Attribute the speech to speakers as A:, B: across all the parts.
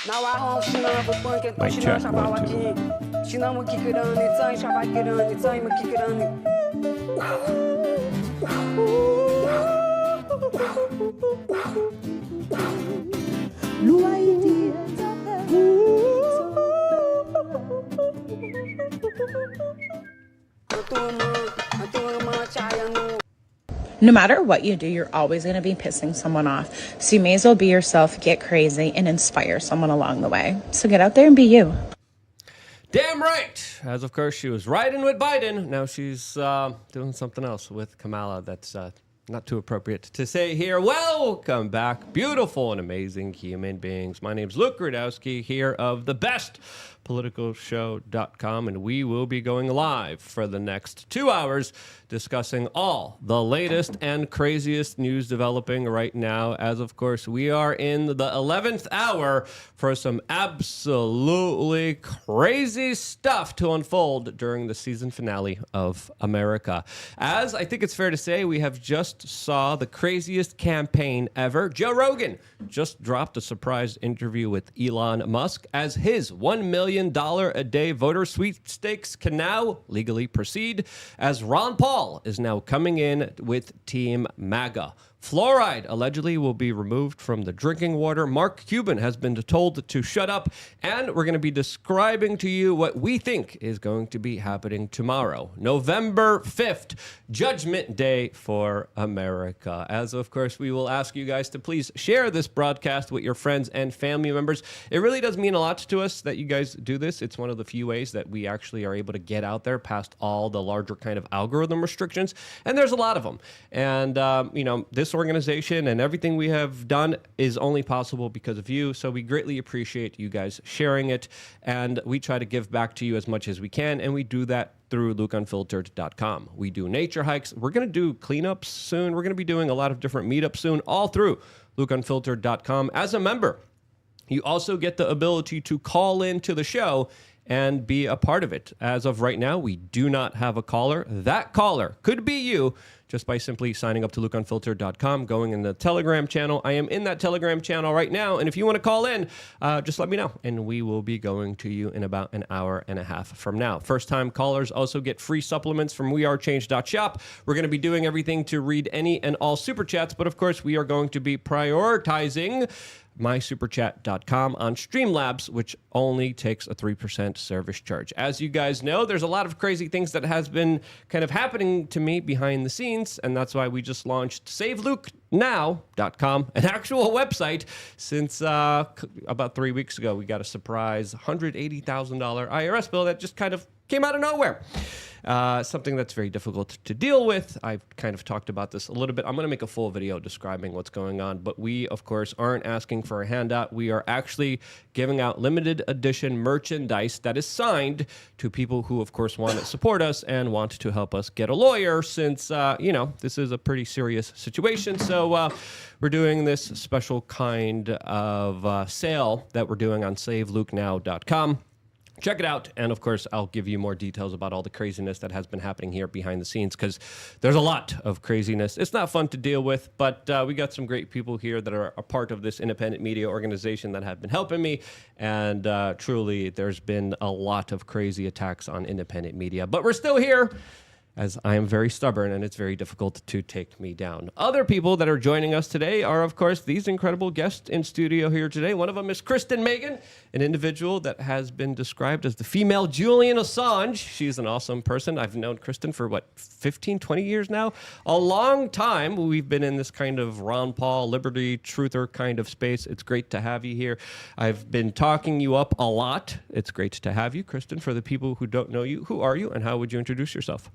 A: Mic check,
B: 1, 2.
C: No matter what you do, you're always going to be pissing someone off. So you may as well be yourself, get crazy, and inspire someone along the way. So get out there and be you.
A: Damn right. As of course she was riding with Biden. Now she's doing something else with Kamala that's not too appropriate to say here. Welcome back, beautiful and amazing human beings. My name's Luke Rudowski here of the best politicalshow.com, and we will be going live for the next 2 hours discussing all the latest and craziest news developing right now, as of course we are in the 11th hour for some absolutely crazy stuff to unfold during the season finale of America. As I think it's fair to say, we have just saw the craziest campaign ever. Joe Rogan just dropped a surprise interview with Elon Musk as his $1 million a day voter sweepstakes can now legally proceed, as Ron Paul is now coming in with Team MAGA. Fluoride allegedly will be removed from the drinking water. Mark Cuban has been told to shut up, and we're going to be describing to you what we think is going to be happening tomorrow, November 5th, Judgment Day for America. As of course, we will ask you guys to please share this broadcast with your friends and family members. It really does mean a lot to us that you guys do this. It's one of the few ways that we actually are able to get out there past all the larger kind of algorithm restrictions, and there's a lot of them. And, this organization and everything we have done is only possible because of you. So we greatly appreciate you guys sharing it. And we try to give back to you as much as we can. And we do that through LukeUnfiltered.com. We do nature hikes. We're going to do cleanups soon. We're going to be doing a lot of different meetups soon, all through LukeUnfiltered.com. As a member, you also get the ability to call into the show and be a part of it. As of right now, we do not have a caller. That caller could be you just by simply signing up to LukeUnfiltered.com, going in the Telegram channel. I am in that Telegram channel right now, and if you want to call in, just let me know, and we will be going to you in about an hour and a half from now. First-time callers also get free supplements from wearechange.shop. We're going to be doing everything to read any and all super chats, but of course, we are going to be prioritizing mysuperchat.com on Streamlabs, which only takes a 3% service charge. As you guys know, there's a lot of crazy things that has been kind of happening to me behind the scenes, and that's why we just launched SaveLukeNow.com, an actual website. Since about 3 weeks ago, we got a surprise $180,000 IRS bill that just kind of came out of nowhere. Something that's very difficult to deal with. I've kind of talked about this a little bit. I'm going to make a full video describing what's going on, but we, of course, aren't asking for a handout. We are actually giving out limited edition merchandise that is signed to people who, of course, want to support us and want to help us get a lawyer since, this is a pretty serious situation. So we're doing this special kind of sale that we're doing on SaveLukeNow.com. Check it out, and of course, I'll give you more details about all the craziness that has been happening here behind the scenes, because there's a lot of craziness. It's not fun to deal with, but we got some great people here that are a part of this independent media organization that have been helping me, and truly, there's been a lot of crazy attacks on independent media, but we're still here, as I am very stubborn, and it's very difficult to take me down. Other people that are joining us today are, of course, these incredible guests in studio here today. One of them is Kristen Megan, an individual that has been described as the female Julian Assange. She's an awesome person. I've known Kristen for, 15, 20 years now? A long time. We've been in this kind of Ron Paul, liberty, truther kind of space. It's great to have you here. I've been talking you up a lot. It's great to have you, Kristen. For the people who don't know you, who are you, and how would you introduce yourself?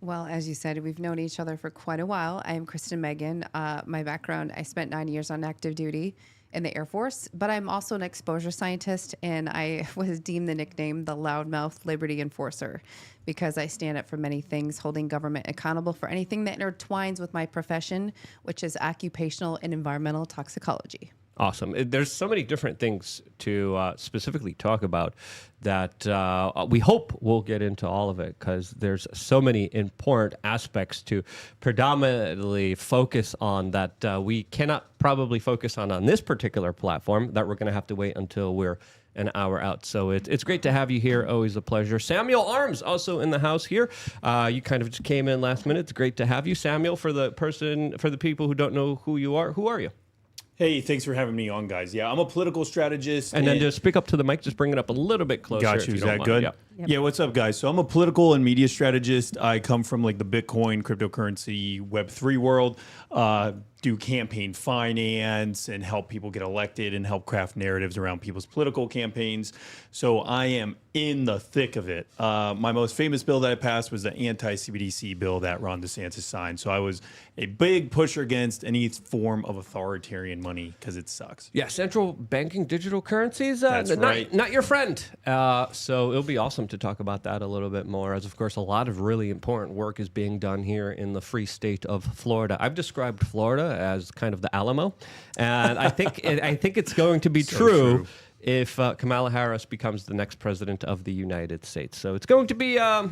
D: Well, as you said, we've known each other for quite a while. I am Kristen Megan. My background, I spent 9 years on active duty in the Air Force, but I'm also an exposure scientist, and I was deemed the nickname the loudmouth liberty enforcer because I stand up for many things, holding government accountable for anything that intertwines with my profession, which is occupational and environmental toxicology.
A: Awesome. There's so many different things to specifically talk about that we hope we'll get into all of it because there's so many important aspects to predominantly focus on that we cannot probably focus on this particular platform that we're going to have to wait until we're an hour out. So it's great to have you here. Always a pleasure. Samuel Arms also in the house here. You kind of just came in last minute. It's great to have you. Samuel, for the people who don't know who you are, who are you?
B: Hey, thanks for having me on, guys. Yeah, I'm a political strategist.
A: And then just speak up to the mic, just bring it up a little bit closer.
B: Got you. Is that good?
A: Yep.
B: Yeah, what's up, guys? So I'm a political and media strategist. I come from like the Bitcoin, cryptocurrency, Web3 world, do campaign finance and help people get elected and help craft narratives around people's political campaigns. So I am in the thick of it. My most famous bill that I passed was the anti-CBDC bill that Ron DeSantis signed. So I was a big pusher against any form of authoritarian money because it sucks.
A: Yeah, central banking digital currencies,
B: That's right.
A: not your friend. So it'll be awesome to talk about that a little bit more, as of course a lot of really important work is being done here in the free state of Florida. I've described Florida as kind of the Alamo, and I think it's going to be true if Kamala Harris becomes the next president of the United States. So it's going to be an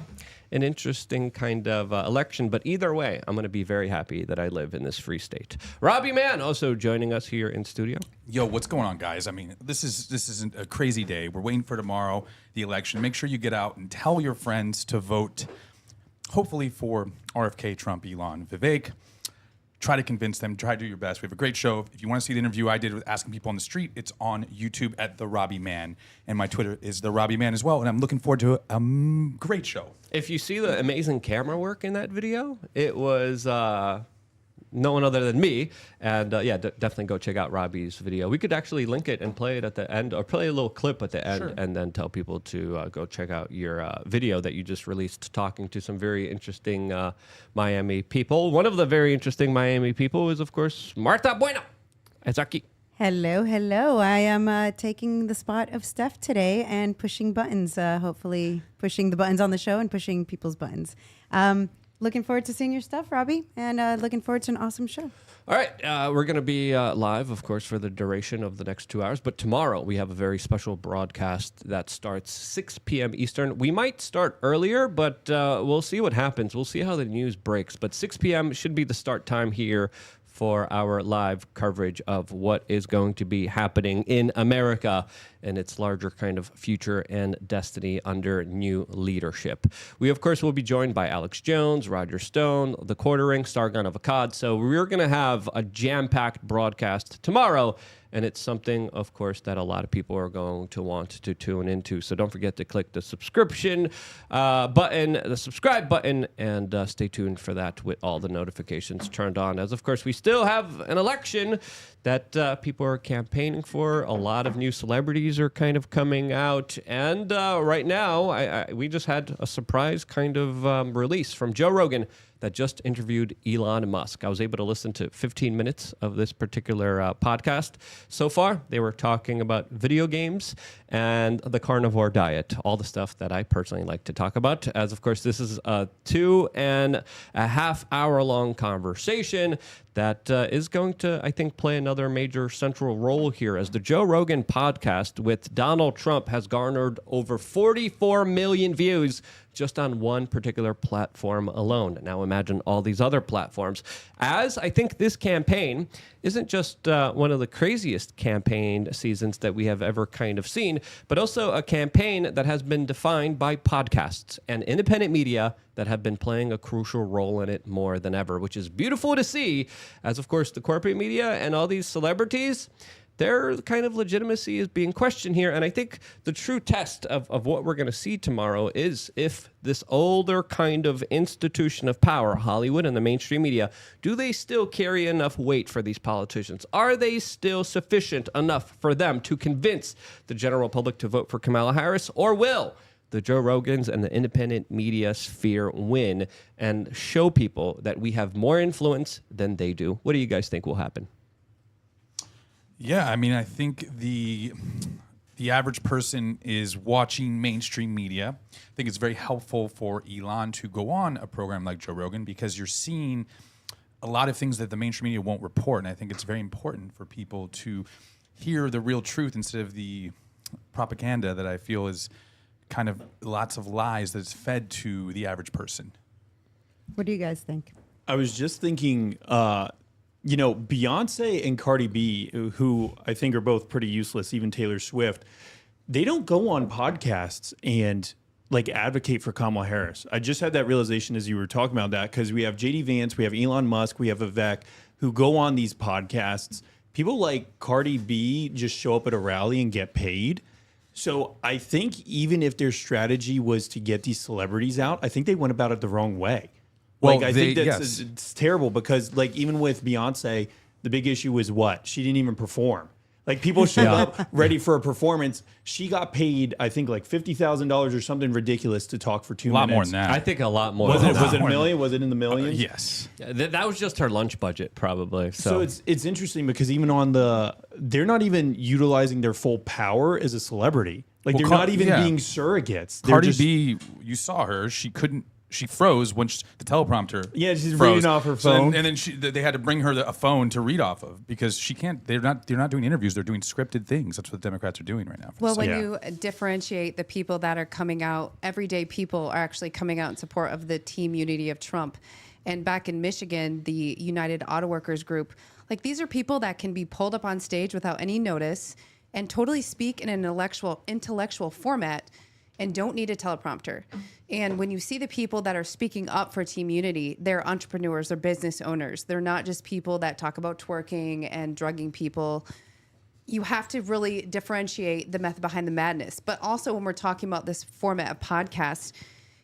A: interesting kind of election, but either way, I'm going to be very happy that I live in this free state. Robbie Mann also joining us here in studio.
E: Yo, what's going on, guys? I mean, this is a crazy day. We're waiting for tomorrow, the election. Make sure you get out and tell your friends to vote, hopefully for RFK, Trump, Elon, Vivek. Try to convince them. Try to do your best. We have a great show. If you want to see the interview I did with asking people on the street, it's on YouTube at The Robbie Man. And my Twitter is The Robbie Man as well. And I'm looking forward to a great show.
A: If you see the amazing camera work in that video, it was no one other than me. And definitely go check out Robbie's video. We could actually link it and play it at the end, or play a little clip at the end,
E: Sure.
A: and then tell people to go check out your video that you just released, talking to some very interesting Miami people. One of the very interesting Miami people is, of course, Martha Bueno. Ezaki.
F: Hello, hello. I am taking the spot of Steph today and pushing buttons, hopefully pushing the buttons on the show and pushing people's buttons. Looking forward to seeing your stuff, Robbie, and looking forward to an awesome show.
A: All right, we're going to be live, of course, for the duration of the next 2 hours. But tomorrow we have a very special broadcast that starts 6 p.m. Eastern. We might start earlier, but we'll see what happens. We'll see how the news breaks. But 6 p.m. should be the start time here for our live coverage of what is going to be happening in America and its larger kind of future and destiny under new leadership. We, of course, will be joined by Alex Jones, Roger Stone, The Quartering, Sargon of Akkad. So we're going to have a jam-packed broadcast tomorrow, and it's something, of course, that a lot of people are going to want to tune into. So don't forget to click the subscription button, the subscribe button, and stay tuned for that with all the notifications turned on. As, of course, we still have an election that people are campaigning for. A lot of new celebrities are kind of coming out. And right now, we just had a surprise kind of release from Joe Rogan that just interviewed Elon Musk. I was able to listen to 15 minutes of this particular podcast. So far, they were talking about video games and the carnivore diet, all the stuff that I personally like to talk about. As, of course, this is a 2.5 hour long conversation that is going to, I think, play another major central role here, as the Joe Rogan podcast with Donald Trump has garnered over 44 million views just on one particular platform alone. Now imagine all these other platforms. As I think this campaign isn't just one of the craziest campaign seasons that we have ever kind of seen, but also a campaign that has been defined by podcasts and independent media that have been playing a crucial role in it more than ever, which is beautiful to see, as of course the corporate media and all these celebrities, their kind of legitimacy is being questioned here. And I think the true test of what we're going to see tomorrow is if this older kind of institution of power, Hollywood and the mainstream media, do they still carry enough weight for these politicians? Are they still sufficient enough for them to convince the general public to vote for Kamala Harris? Or will the Joe Rogans and the independent media sphere win and show people that we have more influence than they do? What do you guys think will happen?
E: Yeah, I mean, I think the average person is watching mainstream media. I think it's very helpful for Elon to go on a program like Joe Rogan because you're seeing a lot of things that the mainstream media won't report. And I think it's very important for people to hear the real truth instead of the propaganda that I feel is kind of lots of lies that's fed to the average person.
F: What do you guys think?
B: I was just thinking, Beyonce and Cardi B, who I think are both pretty useless, even Taylor Swift, they don't go on podcasts and like advocate for Kamala Harris. I just had that realization as you were talking about that, because we have JD Vance, we have Elon Musk, we have Vivek, who go on these podcasts. People like Cardi B just show up at a rally and get paid. So I think even if their strategy was to get these celebrities out, I think they went about it the wrong way.
E: Well,
B: I think that's it's terrible, because like even with Beyonce, the big issue was what? She didn't even perform. Like people showed up ready for a performance. She got paid, I think, like $50,000 or something ridiculous to talk for 2 minutes.
E: A lot more than that.
A: I think a lot more.
B: Was
A: than
B: it
A: that.
B: a million? Was it in the millions?
E: Yes.
A: That was just her lunch budget, probably.
B: So it's interesting, because even on they're not even utilizing their full power as a celebrity. Like they're not even being surrogates. They're
E: Cardi
B: just,
E: B, you saw her. She froze when the teleprompter.
B: Yeah, she's
E: froze.
B: reading off her
E: So
B: phone.
E: then they had to bring her a phone to read off of, because she can't. They're not doing interviews. They're doing scripted things. That's what the Democrats are doing right now.
D: Well, when
B: Yeah.
D: you differentiate the people that are coming out, everyday people are actually coming out in support of the team unity of Trump. And back in Michigan, the United Auto Workers Group, like these are people that can be pulled up on stage without any notice and totally speak in an intellectual format and don't need a teleprompter. And when you see the people that are speaking up for team unity, they're entrepreneurs, they're business owners. They're not just people that talk about twerking and drugging people. You have to really differentiate the method behind the madness. But also when we're talking about this format of podcast,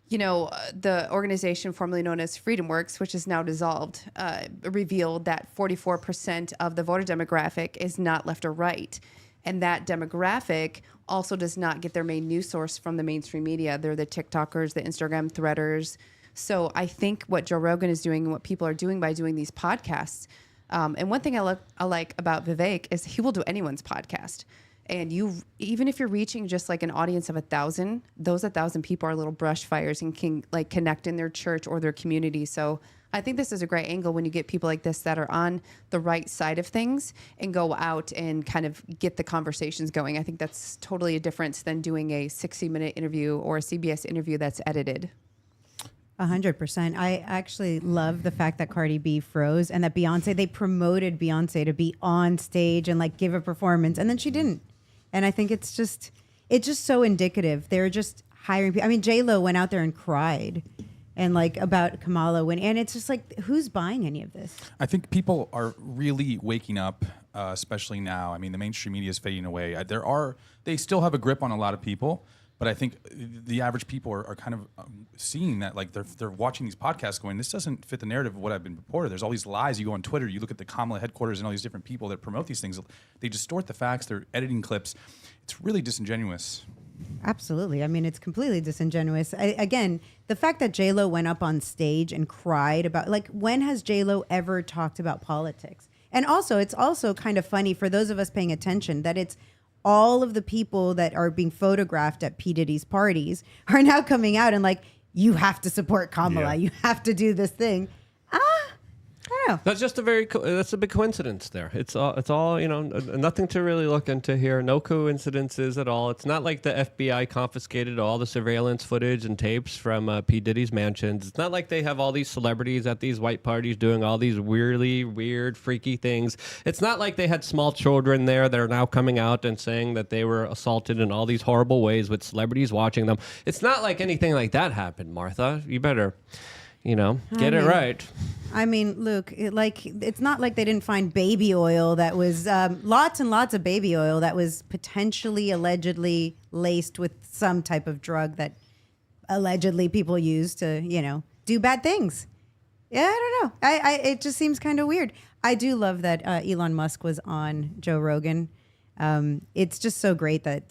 D: the organization formerly known as FreedomWorks, which is now dissolved, revealed that 44% of the voter demographic is not left or right. And that demographic also does not get their main news source from the mainstream media. They're the TikTokers, the Instagram threaders. So I think what Joe Rogan is doing and what people are doing by doing these podcasts, and one thing I like about Vivek is he will do anyone's podcast. And even if you're reaching just like an audience of 1,000, those 1,000 people are little brush fires and can like connect in their church or their community. So I think this is a great angle when you get people like this that are on the right side of things and go out and kind of get the conversations going. I think that's totally a difference than doing a 60-minute interview or a CBS interview that's edited.
F: 100%. I actually love the fact that Cardi B froze and that they promoted Beyonce to be on stage and like give a performance, and then she didn't. And I think it's just so indicative. They're just hiring people. I mean, J-Lo went out there and cried and like about Kamala and it's just like, who's buying any of this?
E: I think people are really waking up, especially now. I mean, the mainstream media is fading away. They still have a grip on a lot of people, but I think the average people are kind of seeing that, like they're watching these podcasts going, this doesn't fit the narrative of what I've been reported. There's all these lies. You go on Twitter, you look at the Kamala headquarters and all these different people that promote these things. They distort the facts. They're editing clips. It's really disingenuous.
F: Absolutely. I mean, it's completely disingenuous. Again, the fact that J-Lo went up on stage and cried about, like, when has J-Lo ever talked about politics? And also, it's also kind of funny for those of us paying attention that it's all of the people that are being photographed at P. Diddy's parties are now coming out and like, you have to support Kamala. You have to do this thing. I don't know.
A: That's just that's a big coincidence there. It's all, nothing to really look into here. No coincidences at all. It's not like the FBI confiscated all the surveillance footage and tapes from P. Diddy's mansions. It's not like they have all these celebrities at these white parties doing all these weirdly weird, freaky things. It's not like they had small children there that are now coming out and saying that they were assaulted in all these horrible ways with celebrities watching them. It's not like anything like that happened, Martha. You better, get it right.
F: I mean, Luke, it's not like they didn't find baby oil that was lots and lots of baby oil that was potentially, allegedly laced with some type of drug that allegedly people use to, do bad things. Yeah, I don't know. It just seems kind of weird. I do love that Elon Musk was on Joe Rogan. It's just so great that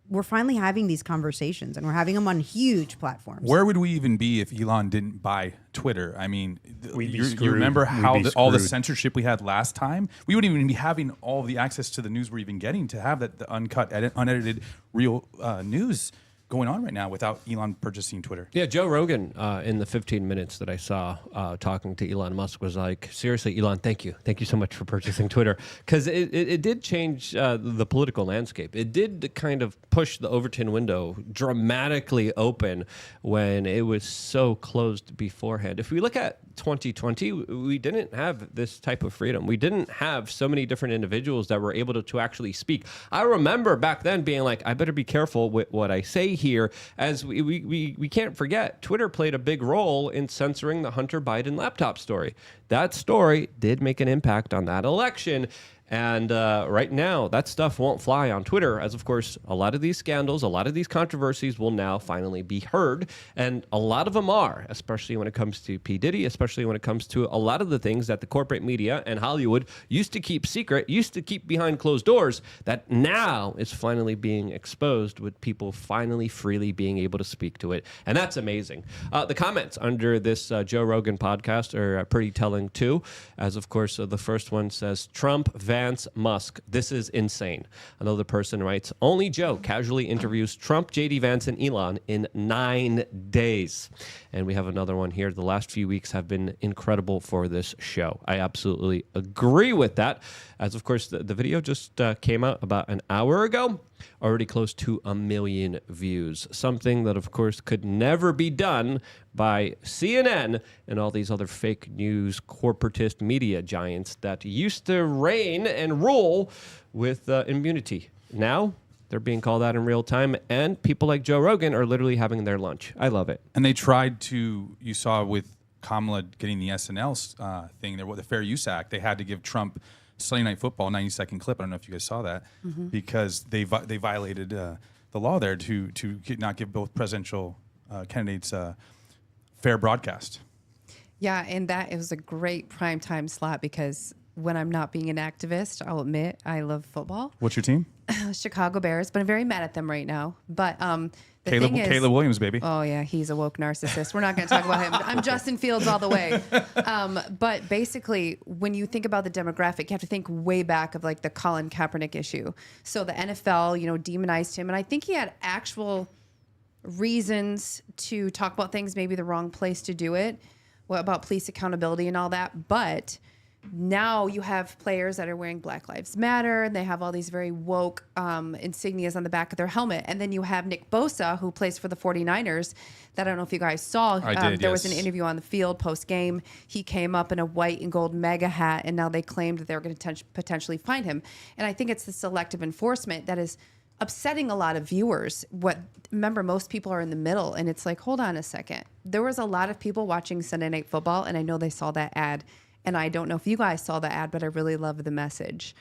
F: we're finally having these conversations and we're having them on huge platforms.
E: Where would we even be if Elon didn't buy Twitter? I mean,
B: screwed.
E: you remember how
B: We'd be
E: all the
B: screwed.
E: censorship we had last time? We wouldn't even be having all the access to the news we're even getting to have the uncut, unedited, real news going on right now without Elon purchasing Twitter.
A: Yeah, Joe Rogan, in the 15 minutes that I saw talking to Elon Musk, was like, seriously, Elon, thank you. Thank you so much for purchasing Twitter. Because it did change the political landscape. It did kind of push the Overton window dramatically open when it was so closed beforehand. If we look at 2020, we didn't have this type of freedom. We didn't have so many different individuals that were able to actually speak. I remember back then being like, I better be careful with what I say here, as we can't forget, Twitter played a big role in censoring the Hunter Biden laptop story. That story did make an impact on that election. And right now, that stuff won't fly on Twitter, as of course, a lot of these scandals, a lot of these controversies will now finally be heard. And a lot of them are, especially when it comes to P. Diddy, especially when it comes to a lot of the things that the corporate media and Hollywood used to keep secret, used to keep behind closed doors, that now is finally being exposed, with people finally freely being able to speak to it. And that's amazing. The comments under this Joe Rogan podcast are pretty telling too, as of course, the first one says, Trump, Vance, Musk, this is insane. Another person writes, only Joe casually interviews Trump, JD Vance, and Elon in 9 days. And we have another one here. The last few weeks have been incredible for this show. I absolutely agree with that. As of course, the video just came out about an hour ago. Already close to 1 million views. Something that, of course, could never be done by CNN and all these other fake news corporatist media giants that used to reign and rule with immunity. Now, they're being called out in real time, and people like Joe Rogan are literally having their lunch. I love it.
E: And they tried to, you saw with Kamala getting the SNL thing, there, the Fair Use Act, they had to give Trump Sunday Night Football 90-second clip. I don't know if you guys saw that, because they violated the law there to not give both presidential candidates fair broadcast.
D: Yeah, and that it was a great primetime slot, because when I'm not being an activist, I'll admit I love football.
E: What's your team?
D: Chicago Bears, but I'm very mad at them right now. But the
E: Caleb,
D: thing is,
E: Caleb Williams, baby.
D: oh yeah, he's a woke narcissist. We're not going to talk about him. I'm Justin Fields all the way. But basically, when you think about the demographic, you have to think way back of like the Colin Kaepernick issue. So the NFL, demonized him, and I think he had actual reasons to talk about things, maybe the wrong place to do it. What about police accountability and all that? But now you have players that are wearing Black Lives Matter, and they have all these very woke insignias on the back of their helmet. And then you have Nick Bosa, who plays for the 49ers, that I don't know if you guys saw. There was an interview on the field post-game. He came up in a white and gold MAGA hat, and now they claimed that they were going to potentially fine him. And I think it's the selective enforcement that is upsetting a lot of viewers. Remember, most people are in the middle, and it's like, hold on a second. There was a lot of people watching Sunday Night Football, and I know they saw that ad. And I don't know if you guys saw the ad, but I really love the message.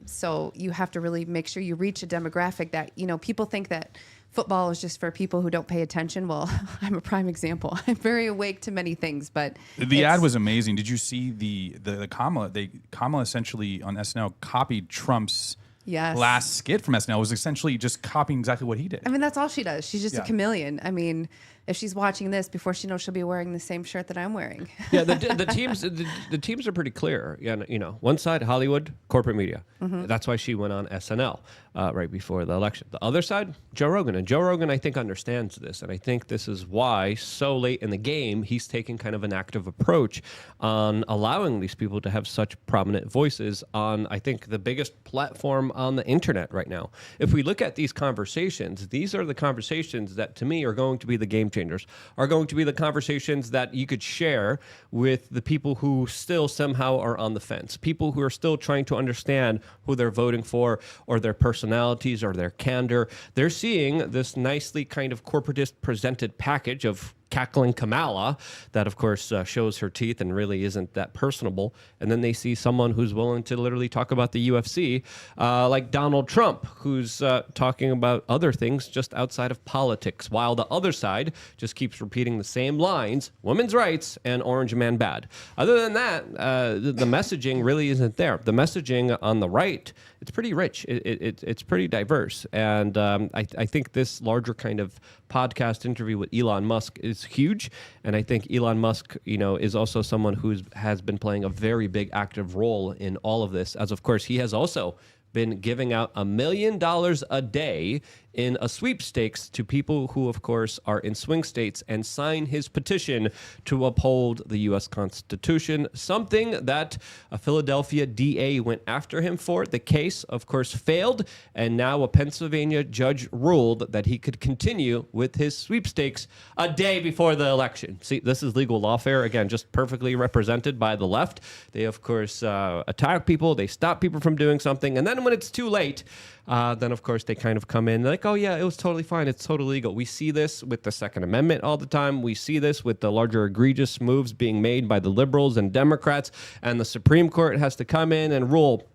D: So you have to really make sure you reach a demographic that, people think that football is just for people who don't pay attention. Well, I'm a prime example. I'm very awake to many things, but
E: the ad was amazing. Did you see the Kamala? Kamala essentially on SNL copied Trump's last skit from SNL. It was essentially just copying exactly what he did.
D: I mean, that's all she does. She's just a chameleon. I mean, if she's watching this, before she knows, she'll be wearing the same shirt that I'm wearing.
A: Yeah, the teams are pretty clear. Yeah, one side, Hollywood, corporate media. That's why she went on SNL right before the election. The other side, Joe Rogan. And Joe Rogan, I think, understands this. And I think this is why so late in the game, he's taking kind of an active approach on allowing these people to have such prominent voices on, I think, the biggest platform on the internet right now. If we look at these conversations, these are the conversations that, to me, are going to be the game changers, are going to be the conversations that you could share with the people who still somehow are on the fence, people who are still trying to understand who they're voting for, or their personalities, or their candor. They're seeing this nicely kind of corporatist presented package of cackling Kamala that, of course, shows her teeth and really isn't that personable. And then they see someone who's willing to literally talk about the UFC, like Donald Trump, who's talking about other things just outside of politics, while the other side just keeps repeating the same lines: women's rights and Orange Man bad. Other than that, the messaging really isn't there. The messaging on the right, it's pretty rich. It's pretty diverse. And I think this larger kind of podcast interview with Elon Musk is huge. And I think Elon Musk, is also someone who has been playing a very big active role in all of this, as of course he has also been giving out $1 million a day in a sweepstakes to people who, of course, are in swing states and sign his petition to uphold the U.S. Constitution, something that a Philadelphia DA went after him for. The case, of course, failed, and now a Pennsylvania judge ruled that he could continue with his sweepstakes a day before the election. See, this is legal lawfare, again, just perfectly represented by the left. They, of course, attack people, they stop people from doing something, and then when it's too late, then, of course, they kind of come in like, oh, yeah, it was totally fine. It's totally legal. We see this with the Second Amendment all the time. We see this with the larger egregious moves being made by the liberals and Democrats. And the Supreme Court has to come in and rule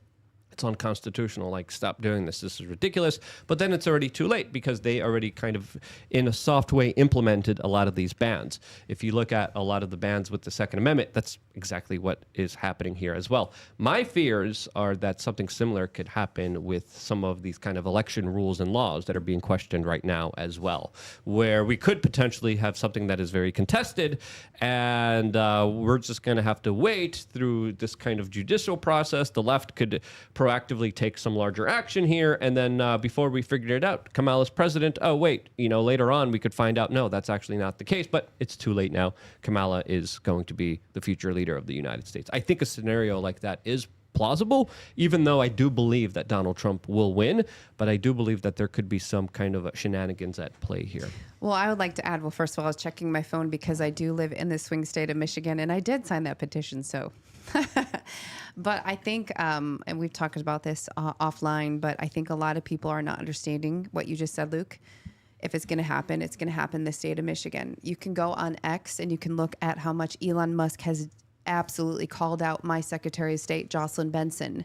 A: it's unconstitutional. Like, stop doing this. This is ridiculous. But then it's already too late because they already kind of, in a soft way, implemented a lot of these bans. If you look at a lot of the bans with the Second Amendment, that's exactly what is happening here as well. My fears are that something similar could happen with some of these kind of election rules and laws that are being questioned right now as well, where we could potentially have something that is very contested, and we're just going to have to wait through this kind of judicial process. The left could proactively take some larger action here, and then before we figured it out, Kamala's president. Oh, wait, later on we could find out, no, that's actually not the case, but it's too late now. Kamala is going to be the future leader of the United States. I think a scenario like that is plausible, even though I do believe that Donald Trump will win, but I do believe that there could be some kind of shenanigans at play here.
D: Well, I would like to add, well, first of all, I was checking my phone because I do live in the swing state of Michigan, and I did sign that petition, so... But I think, and we've talked about this offline, but I think a lot of people are not understanding what you just said, Luke. If it's going to happen, it's going to happen in the state of Michigan. You can go on X and you can look at how much Elon Musk has absolutely called out my Secretary of State, Jocelyn Benson.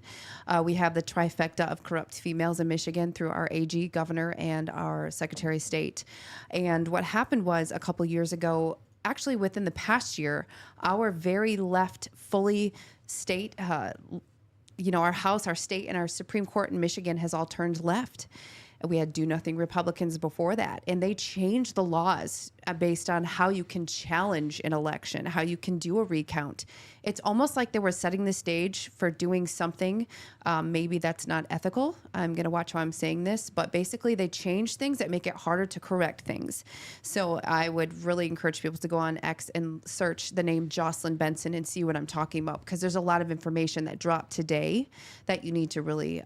D: We have the trifecta of corrupt females in Michigan through our AG, governor, and our Secretary of State. And what happened was a couple years ago, actually within the past year, our very left, fully state, our House, our state, and our Supreme Court in Michigan has all turned left. We had do-nothing Republicans before that, and they changed the laws based on how you can challenge an election, how you can do a recount. It's almost like they were setting the stage for doing something maybe that's not ethical. I'm going to watch how I'm saying this, but basically they changed things that make it harder to correct things. So I would really encourage people to go on X and search the name Jocelyn Benson and see what I'm talking about, because there's a lot of information that dropped today that you need to really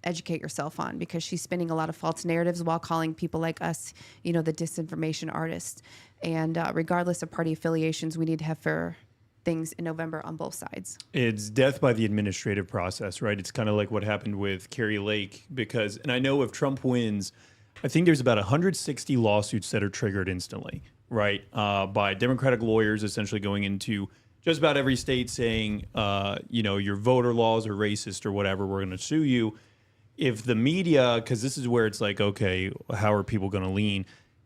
D: educate yourself on, because she's spinning a lot of false narratives while calling people like us, the disinformation artists. And regardless of party affiliations, we need to have fair things in November on both sides.
B: It's death by the administrative process, right? It's kind of like what happened with Carrie Lake, because, and I know if Trump wins, I think there's about 160 lawsuits that are triggered instantly, right? By Democratic lawyers essentially going into just about every state saying, your voter laws are racist or whatever, we're going to sue you. If the media, because this is where it's like, okay, how are people going to lean?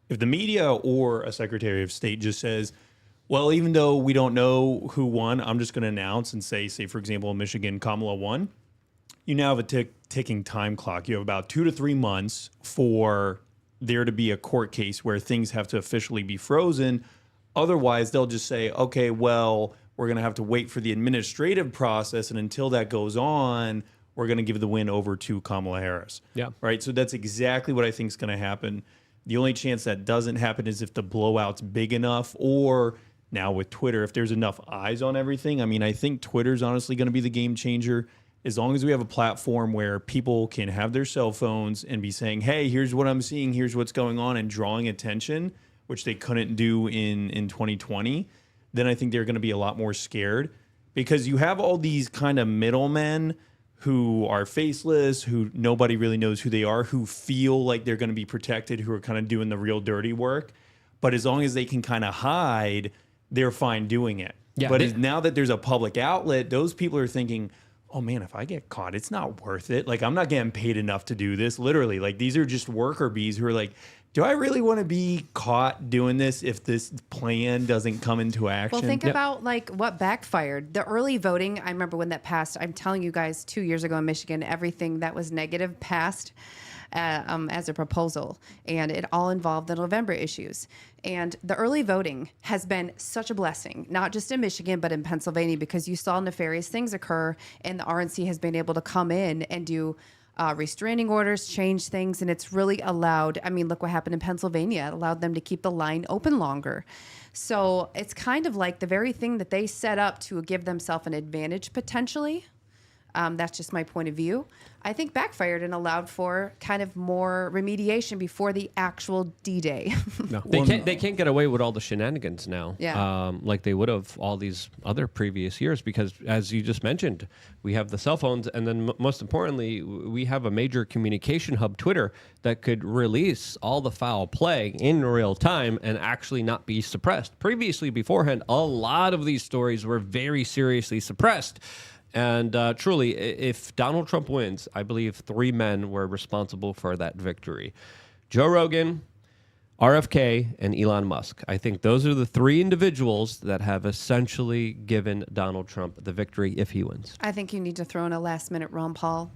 B: If the media or a Secretary of State just says, well, even though we don't know who won, I'm just going to announce and say, for example, in Michigan, Kamala won, you now have a ticking time clock. You have about 2 to 3 months for there to be a court case where things have to officially be frozen. Otherwise, they'll just say, okay, well, we're going to have to wait for the administrative process. And until that goes on, we're going to give the win over to Kamala Harris.
A: Yeah.
B: Right. So that's exactly what I think is going to happen. The only chance that doesn't happen is if the blowout's big enough, or now with Twitter, if there's enough eyes on everything. I mean, I think Twitter's honestly going to be the game changer. As long as we have a platform where people can have their cell phones and be saying, hey, here's what I'm seeing, here's what's going on, and drawing attention, which they couldn't do in 2020, then I think they're going to be a lot more scared, because you have all these kind of middlemen who are faceless, who nobody really knows who they are, who feel like they're going to be protected, who are kind of doing the real dirty work. But as long as they can kind of hide, they're fine doing it.
A: Yeah,
B: but now that there's a public outlet, those people are thinking, oh man, if I get caught, it's not worth it. Like, I'm not getting paid enough to do this. Literally, like, these are just worker bees who are like, do I really want to be caught doing this if this plan doesn't come into action?
D: Well, think about like what backfired. The early voting, I remember when that passed. I'm telling you guys, 2 years ago in Michigan, everything that was negative passed as a proposal, and it all involved the November issues. And the early voting has been such a blessing, not just in Michigan, but in Pennsylvania, because you saw nefarious things occur, and the RNC has been able to come in and do restraining orders, change things, and it's really allowed. I mean, look what happened in Pennsylvania. It allowed them to keep the line open longer. So it's kind of like the very thing that they set up to give themselves an advantage potentially. That's just my point of view. I think backfired and allowed for kind of more remediation before the actual D-Day.
A: No. They can't get away with all the shenanigans now, like they would have all these other previous years, because as you just mentioned, we have the cell phones, and then most importantly, we have a major communication hub, Twitter, that could release all the foul play in real time and actually not be suppressed. Previously, beforehand, a lot of these stories were very seriously suppressed. And truly, if Donald Trump wins, I believe 3 men were responsible for that victory: Joe Rogan, RFK, and Elon Musk. I think those are the 3 individuals that have essentially given Donald Trump the victory if he wins.
D: I think you need to throw in a last-minute Ron Paul.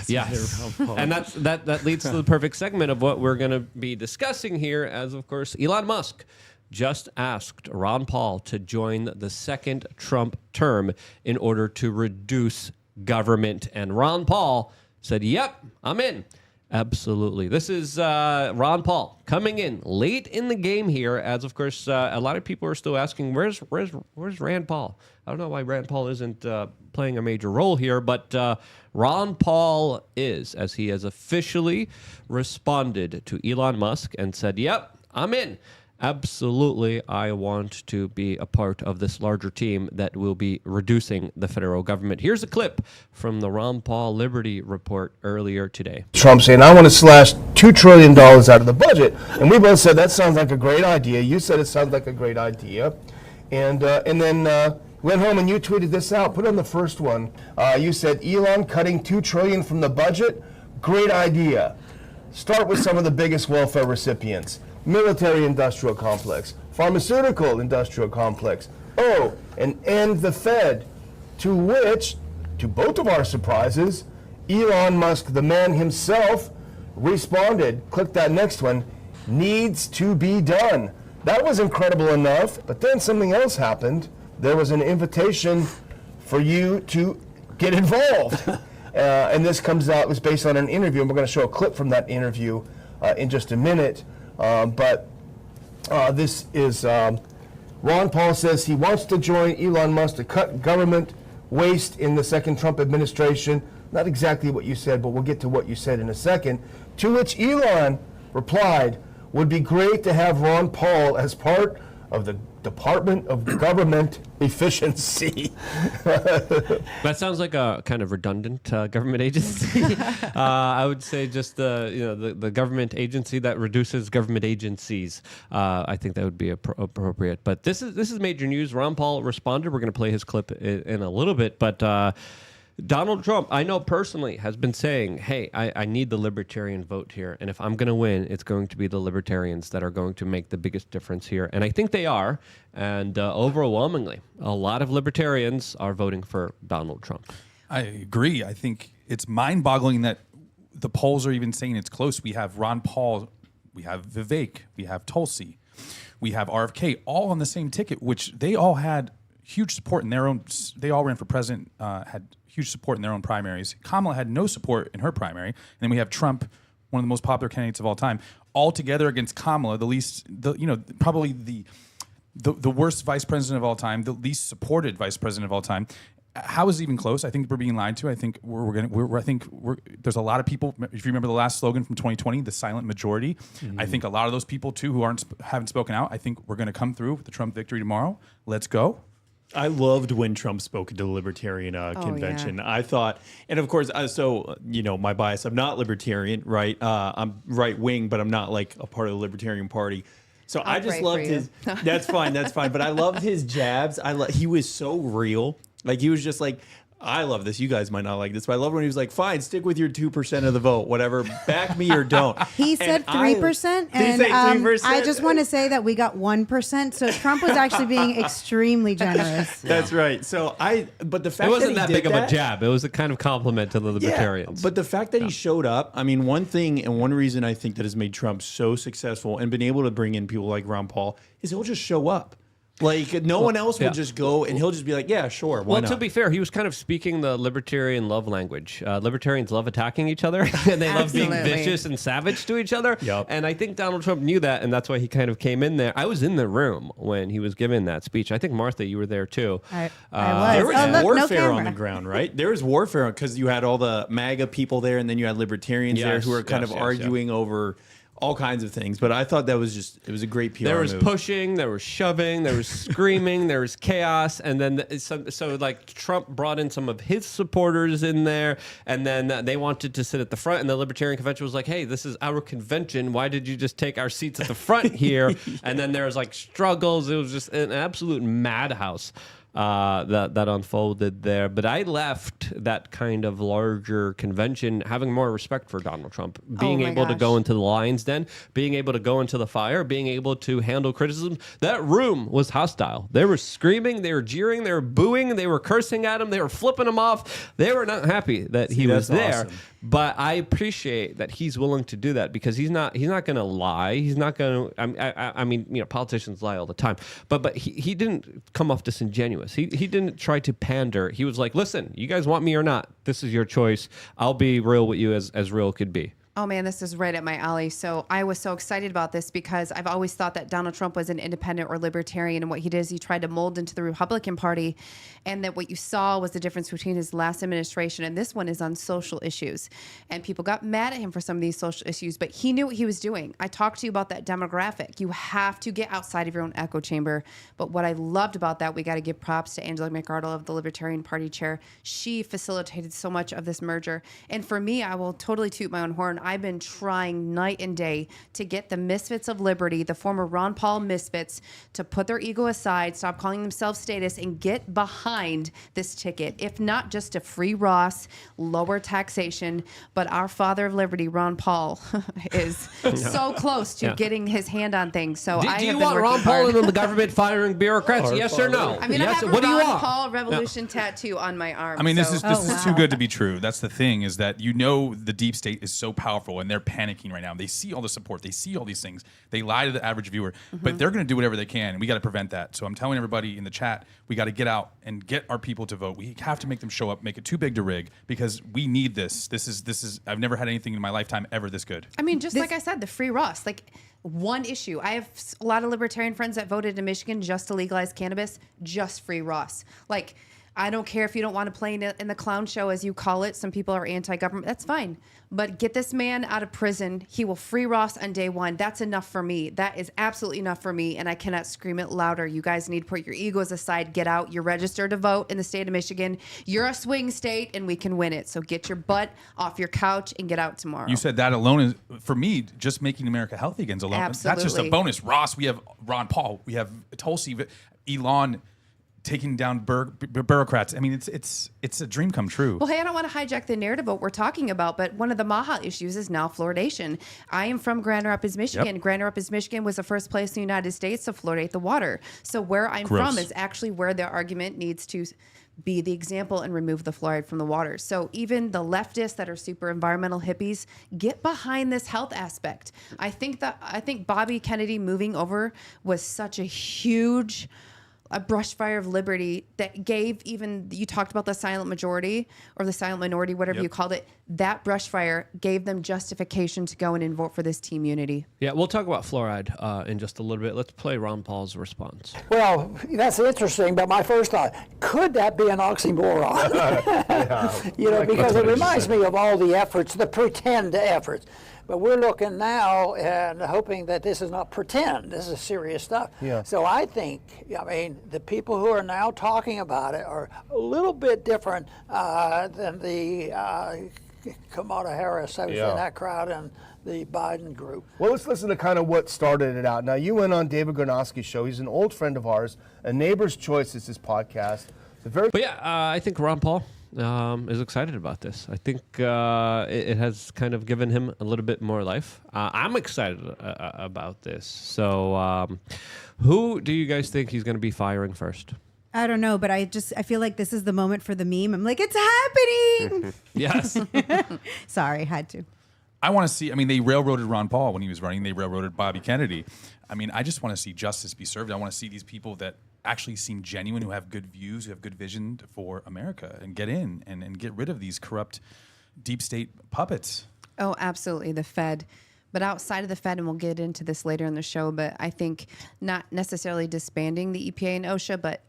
A: Yes. And that leads to the perfect segment of what we're going to be discussing here, as, of course, Elon Musk just asked Ron Paul to join the second Trump term in order to reduce government. And Ron Paul said, yep, I'm in. Absolutely. This is Ron Paul coming in late in the game here, as, of course, a lot of people are still asking, where's Rand Paul? I don't know why Rand Paul isn't playing a major role here, but Ron Paul is, as he has officially responded to Elon Musk and said, yep, I'm in. Absolutely, I want to be a part of this larger team that will be reducing the federal government. Here's a clip from the Ron Paul Liberty Report earlier today.
G: Trump saying, I want to slash $2 trillion out of the budget. And we both said, that sounds like a great idea. You said it sounds like a great idea. And then went home and you tweeted this out. Put on the first one. You said, Elon cutting $2 trillion from the budget? Great idea. Start with some of the biggest welfare recipients. Military industrial complex, pharmaceutical industrial complex, and end the Fed. To which, to both of our surprises, Elon Musk, the man himself, responded, click that next one, needs to be done. That was incredible enough, but then something else happened. There was an invitation for you to get involved. And this comes out, it was based on an interview, and we're going to show a clip from that interview in just a minute. But this is Ron Paul says he wants to join Elon Musk to cut government waste in the second Trump administration. Not exactly what you said, but we'll get to what you said in a second. To which Elon replied, would be great to have Ron Paul as part of the Department of Government Efficiency.
A: That sounds like a kind of redundant government agency. I would say just the government agency that reduces government agencies. I think that would be appropriate. But this is major news. Ron Paul responded. We're going to play his clip in a little bit, but. Donald Trump, I know personally, has been saying, hey, I need the libertarian vote here. And if I'm going to win, it's going to be the libertarians that are going to make the biggest difference here. And I think they are. And overwhelmingly, a lot of libertarians are voting for Donald Trump.
E: I agree. I think it's mind-boggling that the polls are even saying it's close. We have Ron Paul, we have Vivek, we have Tulsi, we have RFK, all on the same ticket, which they all had huge support in their own. They all ran for president, had huge support in their own primaries. Kamala had no support in her primary. And then we have Trump, one of the most popular candidates of all time, all together against Kamala, probably the worst vice president of all time, the least supported vice president of all time. How is it even close? I think we're being lied to. I think there's a lot of people. If you remember the last slogan from 2020, the silent majority. I think a lot of those people too who haven't spoken out. I think we're going to come through with the Trump victory tomorrow. Let's go.
B: I loved when Trump spoke at the Libertarian convention.
D: Yeah.
B: I thought, and of course, my bias, I'm not libertarian, right? I'm right wing, but I'm not like a part of the Libertarian Party. So I just loved his. That's fine. But I loved his jabs. He was so real. Like he was just like, I love this. You guys might not like this, but I love when he was like, fine, stick with your 2% of the vote, whatever. Back me or don't.
F: He said 3%. And 3%? I just want to say that we got 1%. So Trump was actually being extremely generous.
B: That's right. So but the fact
A: it wasn't
B: that
A: big of a jab. It was a kind of compliment to the libertarians.
B: Yeah, but the fact that he showed up, I mean, one thing and one reason I think that has made Trump so successful and been able to bring in people like Ron Paul is he'll just show up. Like no one else will just go, and he'll just be like, "Yeah, sure, why
A: Well,
B: not?"
A: to be fair, he was kind of speaking the libertarian love language. Libertarians love attacking each other, and they love being
D: Absolutely.
A: vicious and savage to each other.
B: Yep.
A: And I think Donald Trump knew that, and that's why he kind of came in there. I was in the room when he was giving that speech. I think, Martha, you were there too.
F: I was.
B: There was
F: Oh, look, no
B: warfare on
F: camera.
B: the ground, right? There was warfare because you had all the MAGA people there, and then you had libertarians there
A: Yes,
B: who were kind
A: yes,
B: of
A: yes,
B: arguing over all kinds of things. But I thought that was it was a great PR
A: There was
B: move.
A: pushing, there was shoving, there was screaming, there was chaos, and then so like Trump brought in some of his supporters in there, and then they wanted to sit at the front, and the Libertarian Convention was like, "Hey, this is our convention. Why did you just take our seats at the front here?" And then there was like struggles. It was just an absolute madhouse. That unfolded there. But I left that kind of larger convention having more respect for Donald Trump, being
D: my
A: able to
D: gosh.
A: go into the lion's den, being able to go into the fire, being able to handle criticism. That room was hostile. They were screaming, they were jeering, they were booing, they were cursing at him, they were flipping him off. They were not happy that he was
B: that's
A: there.
B: awesome.
A: But I appreciate that he's willing to do that because he's not going to lie. He's not going to. I mean, you know, politicians lie all the time. But he didn't come off disingenuous. He didn't try to pander. He was like, "Listen, you guys want me or not? This is your choice. I'll be real with you as real could be."
D: Oh man, this is right at my alley. So I was so excited about this because I've always thought that Donald Trump was an independent or libertarian, and what he did is he tried to mold into the Republican Party, and that what you saw was the difference between his last administration and this one is on social issues. And people got mad at him for some of these social issues, but he knew what he was doing. I talked to you about that demographic. You have to get outside of your own echo chamber. But what I loved about that, we got to give props to Angela McArdle of the Libertarian Party chair. She facilitated so much of this merger. And for me, I will totally toot my own horn. I've been trying night and day to get the misfits of liberty, the former Ron Paul misfits, to put their ego aside, stop calling themselves status, and get behind this ticket. If not just a free Ross, lower taxation, but our father of liberty, Ron Paul, is so close to getting his hand on things. So
A: Do
D: I
A: you
D: have been
A: want Ron
D: working
A: Paul
D: hard.
A: in the government firing bureaucrats? Yes or no?
D: I mean,
A: yes.
D: I have a
A: What do you
D: Ron
A: want?
D: Paul Revolution tattoo on my arm.
E: I mean, this
D: so-
E: is too good to be true. That's the thing, is that you know the deep state is so powerful, and they're panicking right now. They see all the support, they see all these things. They lie to the average viewer, but they're going to do whatever they can, and we got to prevent that. So I'm telling everybody in the chat, we got to get out and get our people to vote. We have to make them show up, make it too big to rig, because we need this. This is. I've never had anything in my lifetime ever this good.
D: I mean, just like I said, the free Ross, like one issue. I have a lot of libertarian friends that voted in Michigan just to legalize cannabis, just free Ross. Like, I don't care if you don't want to play in the clown show, as you call it. Some people are anti-government. That's fine. But get this man out of prison. He will free Ross on day one. That's enough for me. That is absolutely enough for me. And I cannot scream it louder. You guys need to put your egos aside. Get out. You're registered to vote in the state of Michigan. You're a swing state, and we can win it. So get your butt off your couch and get out tomorrow.
E: You said that alone is, for me, just making America healthy again is alone. That's just a
D: Absolutely.
E: bonus. Ross, we have Ron Paul, we have Tulsi, Elon taking down bureaucrats. I mean, it's a dream come true.
D: Well, hey, I don't want to hijack the narrative of what we're talking about, but one of the MAGA issues is now fluoridation. I am from Grand Rapids, Michigan.
E: Yep.
D: Grand Rapids, Michigan was the first place in the United States to fluoridate the water. So where I'm
E: Gross.
D: from is actually where the argument needs to be the example and remove the fluoride from the water. So even the leftists that are super environmental hippies, get behind this health aspect. I think Bobby Kennedy moving over was such a huge brush fire of liberty that gave, even you talked about the silent majority or the silent minority, whatever you called it, that brush fire gave them justification to go in and vote for this team unity.
A: Yeah, we'll talk about fluoride in just a little bit. Let's play Ron Paul's response.
H: Well, that's interesting, but my first thought, could that be an oxymoron? You know, because it reminds me of all the efforts, the pretend efforts. But we're looking now and hoping that this is not pretend. This is serious stuff.
G: Yeah.
H: So I think, I mean, the people who are now talking about it are a little bit different than the Kamala Harris. I was in that crowd and the Biden group.
G: Well, let's listen to kind of what started it out. Now, you went on David Gornowski's show. He's an old friend of ours. A Neighbor's Choice is his podcast. It's a very
A: But yeah, I think Ron Paul is excited about this. I think it has kind of given him a little bit more life. I'm excited about this. So who do you guys think he's going to be firing first?
F: I don't know, but I feel like this is the moment for the meme. I'm like, it's happening.
A: Yes.
F: Sorry, had to.
E: I want to see. I mean, they railroaded Ron Paul when he was running. They railroaded Bobby Kennedy. I mean, I just want to see justice be served. I want to see these people that actually seem genuine, who have good views, who have good vision for America, and get in and get rid of these corrupt deep state puppets.
D: Oh, absolutely. The Fed. But outside of the Fed, and we'll get into this later in the show, but I think not necessarily disbanding the EPA and OSHA, but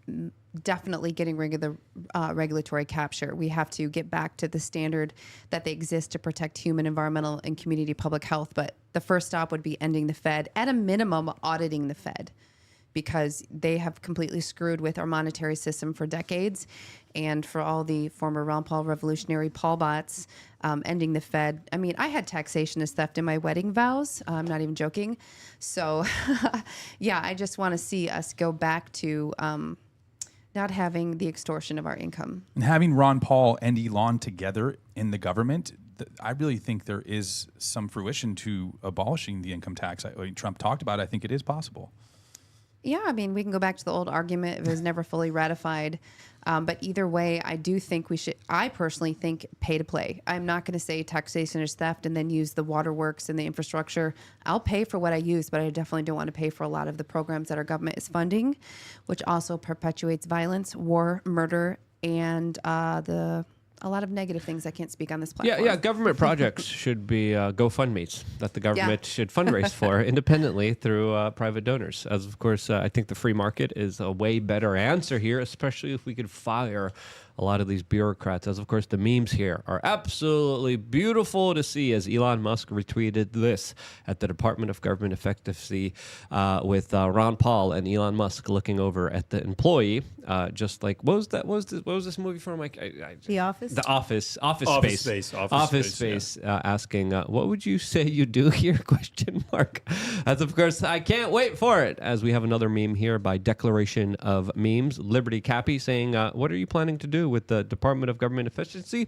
D: definitely getting rid of the regulatory capture. We have to get back to the standard that they exist to protect human, environmental, and community public health. But the first stop would be ending the Fed, at a minimum, auditing the Fed, because they have completely screwed with our monetary system for decades. And for all the former Ron Paul revolutionary Paul bots, ending the Fed. I mean, I had taxation as theft in my wedding vows. I'm not even joking. So, yeah, I just want to see us go back to not having the extortion of our income.
E: And having Ron Paul and Elon together in the government, I really think there is some fruition to abolishing the income tax. Trump talked about it. I think it is possible.
D: Yeah, I mean, we can go back to the old argument. It was never fully ratified. But either way, I do think we should, I personally think, pay to play. I'm not going to say taxation is theft and then use the waterworks and the infrastructure. I'll pay for what I use, but I definitely don't want to pay for a lot of the programs that our government is funding, which also perpetuates violence, war, murder, and a lot of negative things I can't speak on this platform.
A: Yeah. Government projects should be GoFundMes that the government should fundraise for independently through private donors. As of course, I think the free market is a way better answer here, especially if we could fire a lot of these bureaucrats. As of course, the memes here are absolutely beautiful to see, as Elon Musk retweeted this at the Department of Government Efficiency with Ron Paul and Elon Musk looking over at the employee, just like what was this movie from?
F: The Office.
A: The Office
B: Office
A: Space.
B: Space.
A: Office Space. Asking, what would you say you do here? Question mark. As of course, I can't wait for it. As we have another meme here by Declaration of Memes, Liberty Cappy saying, what are you planning to do with the Department of Government Efficiency?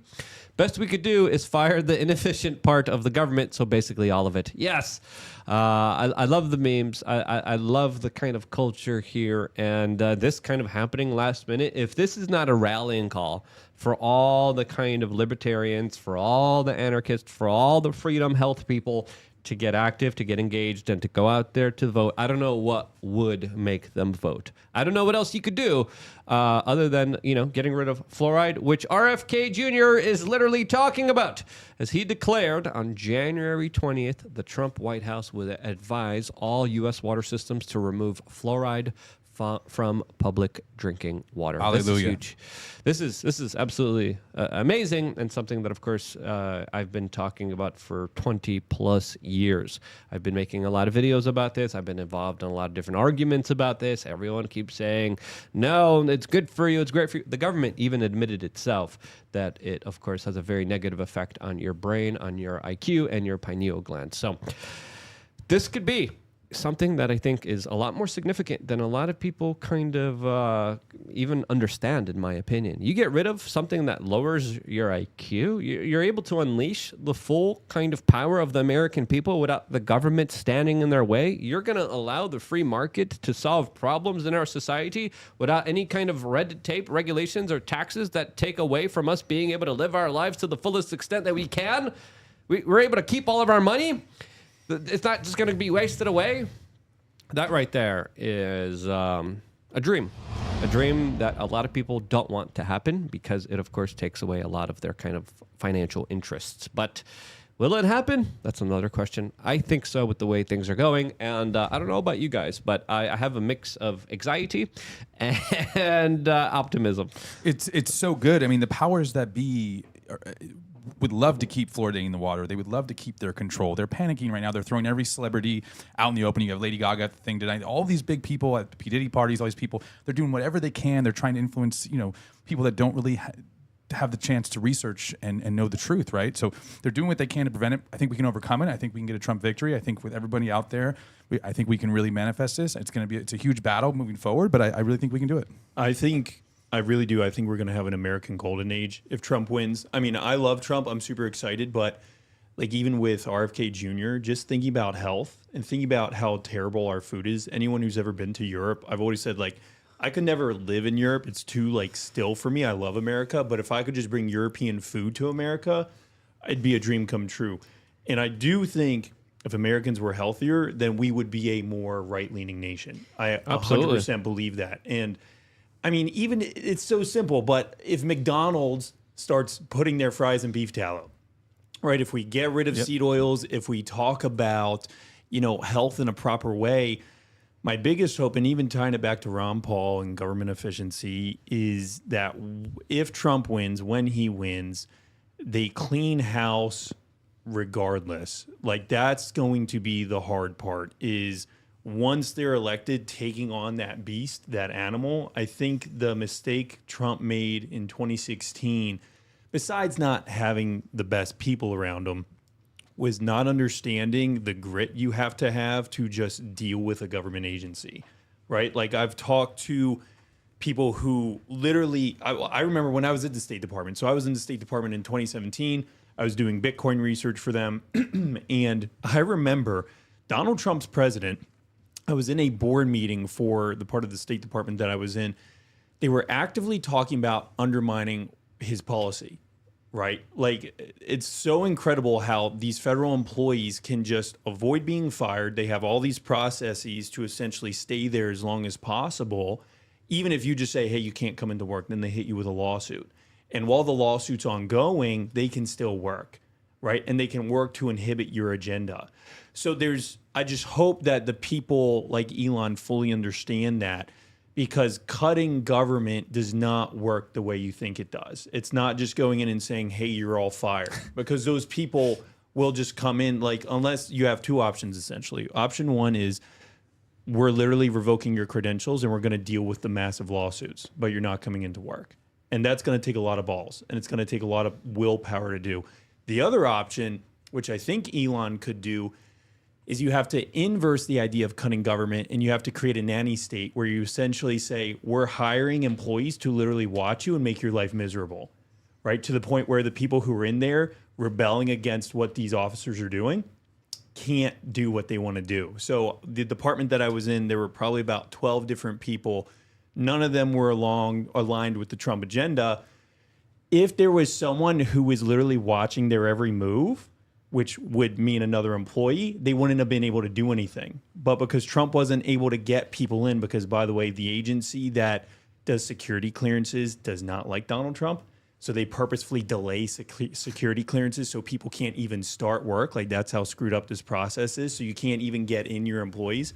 A: Best we could do is fire the inefficient part of the government. So basically all of it. Yes. I love the memes. I love the kind of culture here, and this kind of happening last minute. If this is not a rallying call for all the kind of libertarians, for all the anarchists, for all the freedom health people to get active, to get engaged, and to go out there to vote, I don't know what would make them vote. I don't know what else you could do other than, getting rid of fluoride, which RFK Jr. is literally talking about. As he declared on January 20th, the Trump White House would advise all U.S. water systems to remove fluoride from public drinking water.
E: Hallelujah.
A: This is absolutely amazing, and something that, of course, I've been talking about for 20 plus years. I've been making a lot of videos about this. I've been involved in a lot of different arguments about this. Everyone keeps saying, no, it's good for you, it's great for you. The government even admitted itself that it, of course, has a very negative effect on your brain, on your IQ, and your pineal gland. So this could be something that I think is a lot more significant than a lot of people kind of even understand, in my opinion. You get rid of something that lowers your IQ, you're able to unleash the full kind of power of the American people without the government standing in their way. You're going to allow the free market to solve problems in our society without any kind of red tape, regulations, or taxes that take away from us being able to live our lives to the fullest extent that we can. We're able to keep all of our money. It's not just going to be wasted away. That right there is a dream that a lot of people don't want to happen, because it, of course, takes away a lot of their kind of financial interests. But will it happen? That's another question. I think so, with the way things are going. And I don't know about you guys, but I have a mix of anxiety and optimism.
E: It's so good. I mean, the powers that be would love to keep fluoridating the water. They would love to keep their control. They're panicking right now. They're throwing every celebrity out in the open. You have Lady Gaga at the thing tonight. All these big people at the P. Diddy parties, all these people, they're doing whatever they can. They're trying to influence, people that don't really have the chance to research and know the truth, right? So they're doing what they can to prevent it. I think we can overcome it. I think we can get a Trump victory. I think with everybody out there, I think we can really manifest this. It's a huge battle moving forward, but I really think we can do it.
B: I really do. I think we're going to have an American golden age if Trump wins. I mean, I love Trump. I'm super excited. But like, even with RFK Jr., just thinking about health and thinking about how terrible our food is. Anyone who's ever been to Europe, I've always said, like, I could never live in Europe. It's too, still for me. I love America. But if I could just bring European food to America, it'd be a dream come true. And I do think if Americans were healthier, then we would be a more right-leaning nation. I
A: Absolutely.
B: 100% believe that. And I mean, even it's so simple, but if McDonald's starts putting their fries in beef tallow, right? If we get rid of seed oils, if we talk about, health in a proper way, my biggest hope, and even tying it back to Ron Paul and government efficiency, is that if Trump wins, when he wins, they clean house regardless. Like, that's going to be the hard part, is once they're elected, taking on that beast, that animal. I think the mistake Trump made in 2016, besides not having the best people around him, was not understanding the grit you have to just deal with a government agency, right? Like, I've talked to people who literally, I remember when I was at the State Department. So I was in the State Department in 2017. I was doing Bitcoin research for them. And I remember Donald Trump's president, I was in a board meeting for the part of the State Department that I was in. They were actively talking about undermining his policy, right? Like, it's so incredible how these federal employees can just avoid being fired. They have all these processes to essentially stay there as long as possible. Even if you just say, hey, you can't come into work, then they hit you with a lawsuit. And while the lawsuit's ongoing, they can still work, right? And they can work to inhibit your agenda. So I just hope that the people like Elon fully understand that, because cutting government does not work the way you think it does. It's not just going in and saying, hey, you're all fired, because those people will just come in, like, unless you have two options, essentially. Option one is we're literally revoking your credentials and we're going to deal with the massive lawsuits, but you're not coming into work. And that's going to take a lot of balls, and it's going to take a lot of willpower to do. The other option, which I think Elon could do, is you have to inverse the idea of cutting government, and you have to create a nanny state where you essentially say, we're hiring employees to literally watch you and make your life miserable, right? To the point where the people who are in there rebelling against what these officers are doing can't do what they want to do. So the department that I was in, there were probably about 12 different people. None of them were aligned with the Trump agenda. If there was someone who was literally watching their every move, which would mean another employee, they wouldn't have been able to do anything. But because Trump wasn't able to get people in, because, by the way, the agency that does security clearances does not like Donald Trump. So they purposefully delay security clearances so people can't even start work. Like, that's how screwed up this process is. So you can't even get in your employees.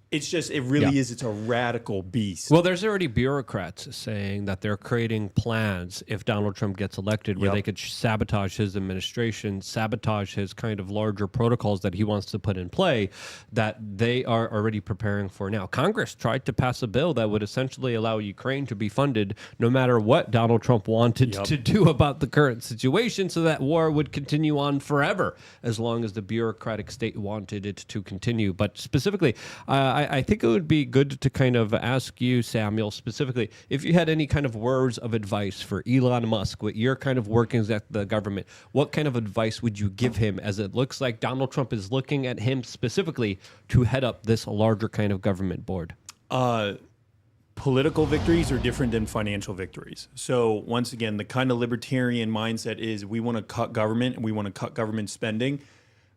B: It's just, it really is, it's a radical beast.
A: Well, there's already bureaucrats saying that they're creating plans if Donald Trump gets elected where they could sabotage his administration, sabotage his kind of larger protocols that he wants to put in play, that they are already preparing for now. Congress tried to pass a bill that would essentially allow Ukraine to be funded no matter what Donald Trump wanted to do about the current situation, so that war would continue on forever as long as the bureaucratic state wanted it to continue. But specifically, I think it would be good to kind of ask you, Samuel, specifically, if you had any kind of words of advice for Elon Musk with your kind of workings at the government. What kind of advice would you give him, as it looks like Donald Trump is looking at him specifically to head up this larger kind of government board?
B: Political victories are different than financial victories. So once again, the kind of libertarian mindset is we want to cut government and we want to cut government spending.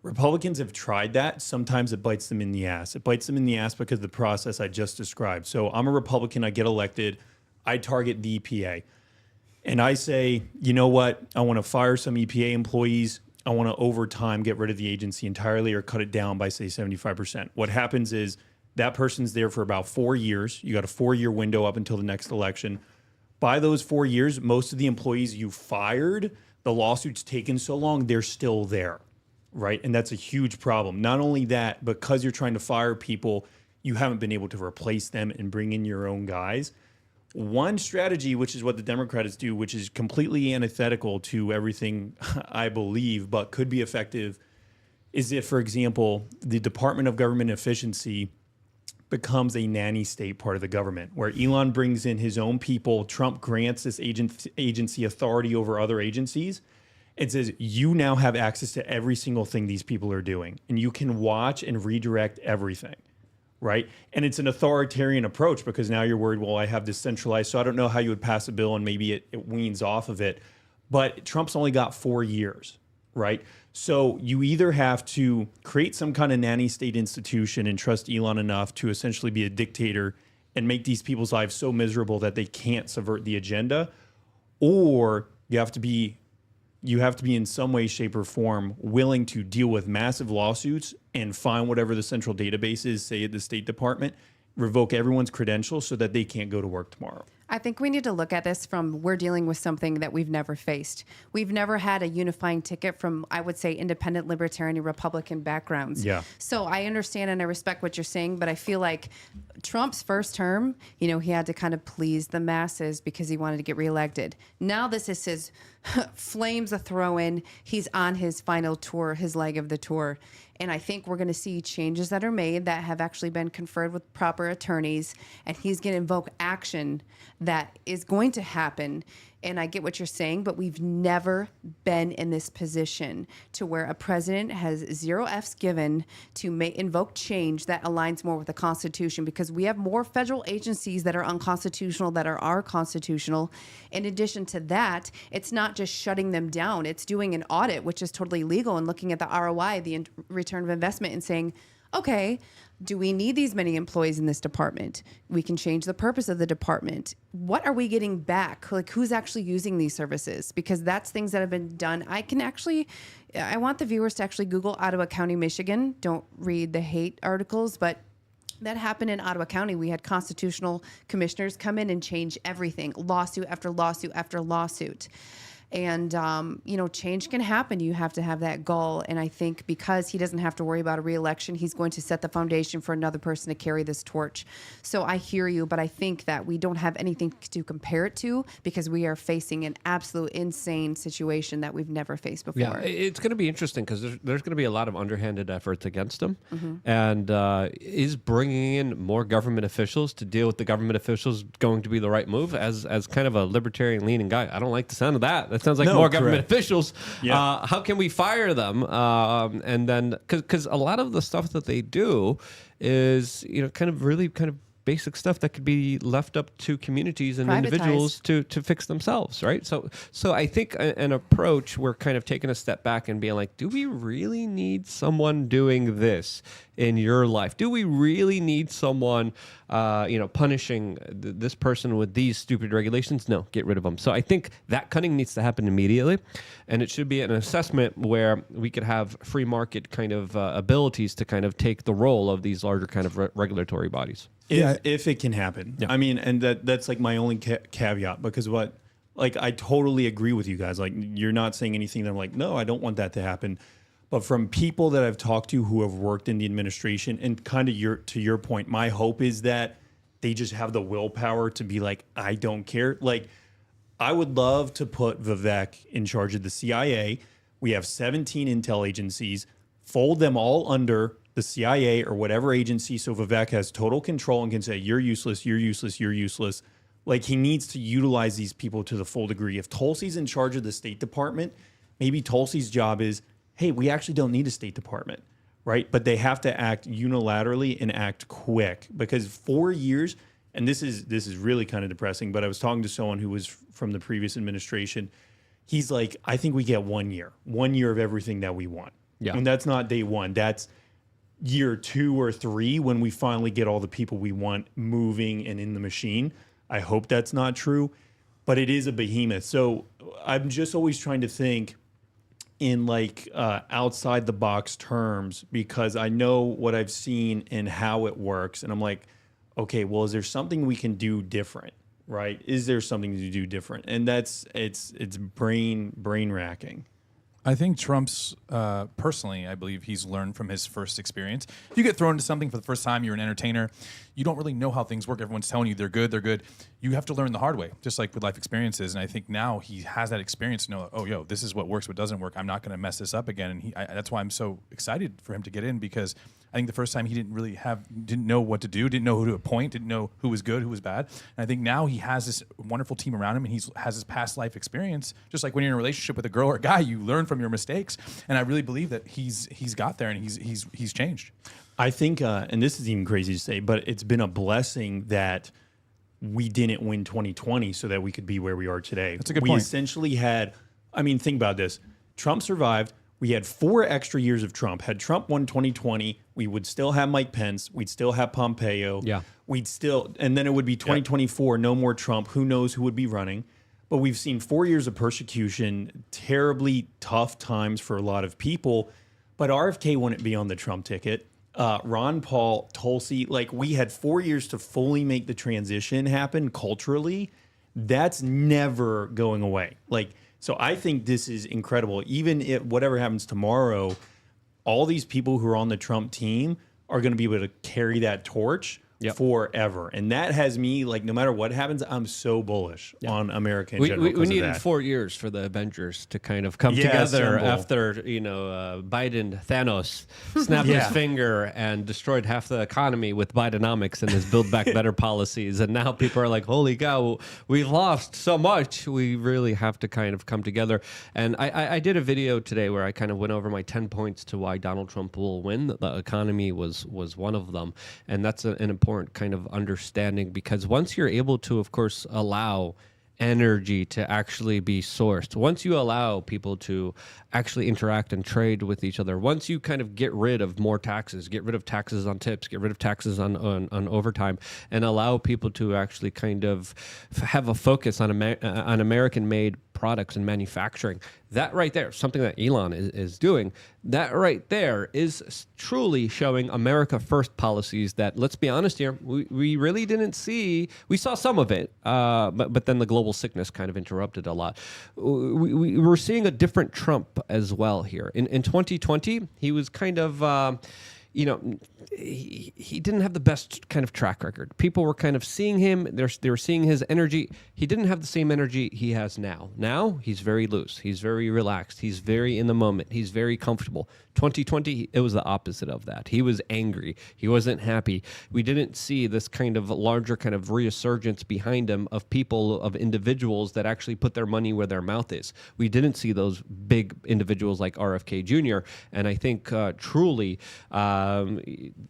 B: Republicans have tried that. Sometimes it bites them in the ass. It bites them in the ass because of the process I just described. So I'm a Republican. I get elected. I target the EPA. And I say, you know what? I want to fire some EPA employees. I want to, over time, get rid of the agency entirely or cut it down by, say, 75%. What happens is that person's there for about 4 years. You got a 4-year window up until the next election. By those 4 years, most of the employees you fired, the lawsuit's taken so long, they're still there. Right. And that's a huge problem. Not only that, because you're trying to fire people, you haven't been able to replace them and bring in your own guys. One strategy, which is what the Democrats do, which is completely antithetical to everything I believe, but could be effective, is if, for example, the Department of Government Efficiency becomes a nanny state part of the government, where Elon brings in his own people. Trump grants this agency authority over other agencies. It says you now have access to every single thing these people are doing, and you can watch and redirect everything, right? And it's an authoritarian approach, because now you're worried, well, I have this centralized, so I don't know how you would pass a bill and maybe it weans off of it. But Trump's only got 4 years, right? So you either have to create some kind of nanny state institution and trust Elon enough to essentially be a dictator and make these people's lives so miserable that they can't subvert the agenda, or you have to be in some way, shape, or form willing to deal with massive lawsuits and find whatever the central database is, say at the State Department, revoke everyone's credentials so that they can't go to work tomorrow.
D: I think we need to look at this from we're dealing with something that we've never faced. We've never had a unifying ticket from, I would say, independent, libertarian, and Republican backgrounds.
B: Yeah.
D: So I understand and I respect what you're saying, but I feel like Trump's first term, he had to kind of please the masses because he wanted to get reelected. Now this is his flames a throw in. He's on his final tour, his leg of the tour. And I think we're going to see changes that are made that have actually been conferred with proper attorneys. And he's going to invoke action that is going to happen. And I get what you're saying, but we've never been in this position to where a president has 0 F's given to invoke change that aligns more with the Constitution, because we have more federal agencies that are unconstitutional that are constitutional. In addition to that, it's not just shutting them down. It's doing an audit, which is totally legal, and looking at the ROI, the return of investment, and saying, okay, do we need these many employees in this department? We can change the purpose of the department. What are we getting back? Like, who's actually using these services? Because that's things that have been done. I want the viewers to actually Google Ottawa County, Michigan. Don't read the hate articles, but that happened in Ottawa County. We had constitutional commissioners come in and change everything, lawsuit after lawsuit after lawsuit. And, change can happen. You have to have that goal. And I think because he doesn't have to worry about a reelection, he's going to set the foundation for another person to carry this torch. So I hear you, but I think that we don't have anything to compare it to because we are facing an absolute insane situation that we've never faced before.
A: Yeah, it's going to be interesting because there's going to be a lot of underhanded efforts against him. And is bringing in more government officials to deal with the government officials going to be the right move? As kind of a libertarian-leaning guy, I don't like the sound of that. That sounds like more government officials.
B: Yeah.
A: How can we fire them? And then, because a lot of the stuff that they do is, kind of basic stuff that could be left up to communities and individuals to fix themselves, right? So I think an approach, we're kind of taking a step back and being like, do we really need someone doing this in your life? Do we really need someone, punishing this person with these stupid regulations? No, get rid of them. So I think that cutting needs to happen immediately, and it should be an assessment where we could have free market kind of abilities to kind of take the role of these larger kind of regulatory bodies.
B: If it can happen. Yeah. I mean, and that's like my only caveat, because I totally agree with you guys. Like, you're not saying anything that I'm like, no, I don't want that to happen. But from people that I've talked to who have worked in the administration, and kind of to your point, my hope is that they just have the willpower to be like, I don't care. Like, I would love to put Vivek in charge of the CIA. We have 17 intel agencies, fold them all under the CIA or whatever agency, so Vivek has total control and can say, you're useless, you're useless, you're useless. Like, he needs to utilize these people to the full degree. If Tulsi's in charge of the State Department, maybe Tulsi's job is, hey, we actually don't need a State Department, right? But they have to act unilaterally and act quick, because 4 years, and this is really kind of depressing, but I was talking to someone who was from the previous administration. He's like, I think we get 1 year of everything that we want. Yeah. And that's not day one. That's year 2 or 3 when we finally get all the people we want moving and in the machine. I hope that's not true, but it is a behemoth. So I'm just always trying to think in outside the box terms, because I know what I've seen and how it works. And I'm like, okay, well, is there something we can do different, right? Is there something to do different? And it's brain racking.
E: I think Trump's, personally, I believe he's learned from his first experience. If you get thrown into something for the first time, you're an entertainer, you don't really know how things work. Everyone's telling you they're good. You have to learn the hard way, just like with life experiences. And I think now he has that experience to know, oh, yo, this is what works, what doesn't work. I'm not going to mess this up again. And that's why I'm so excited for him to get in, because I think the first time he didn't know what to do, didn't know who to appoint, didn't know who was good, who was bad. And I think now he has this wonderful team around him, and he has his past life experience. Just like when you're in a relationship with a girl or a guy, you learn from your mistakes. And I really believe that he's got there and he's changed.
B: I think, and this is even crazy to say, but it's been a blessing that we didn't win 2020 so that we could be where we are today.
E: That's a good
B: point. We
E: point.
B: essentially had, I mean, think about this. Trump survived. We had 4 extra years of Trump. Had Trump won 2020, we would still have Mike Pence. We'd still have Pompeo.
A: Yeah.
B: We'd still, and then it would be 2024, no more Trump. Who knows who would be running? But we've seen 4 years of persecution, terribly tough times for a lot of people. But RFK wouldn't be on the Trump ticket. Ron Paul, Tulsi, like we had 4 years to fully make the transition happen culturally. That's never going away. Like, so I think this is incredible. Even if whatever happens tomorrow, all these people who are on the Trump team are going to be able to carry that torch forever. And that has me, like, no matter what happens, I'm so bullish on America in general.
A: We needed 4 years for the Avengers to kind of come together after, Biden, Thanos snapped his finger and destroyed half the economy with Bidenomics and his Build Back Better policies. And now people are like, holy cow, we've lost so much. We really have to kind of come together. And I did a video today where I kind of went over my 10 points to why Donald Trump will win. The economy was one of them. And that's an important kind of understanding, because once you're able to, of course, allow energy to actually be sourced, once you allow people to actually interact and trade with each other, once you kind of get rid of more taxes, get rid of taxes on tips, get rid of taxes on overtime, and allow people to actually kind of have a focus on American-made products and manufacturing, that right there, something that Elon is doing, that right there is truly showing America First policies that, let's be honest here, we really didn't see. We saw some of it, but then the global sickness kind of interrupted a lot. We're seeing a different Trump as well here. In 2020, he was kind of... he didn't have the best kind of track record. People were kind of seeing him. They were seeing his energy. He didn't have the same energy he has now. Now he's very loose. He's very relaxed. He's very in the moment. He's very comfortable. 2020, it was the opposite of that. He was angry. He wasn't happy. We didn't see this kind of larger kind of resurgence behind him of people, of individuals that actually put their money where their mouth is. We didn't see those big individuals like RFK Jr. And I think truly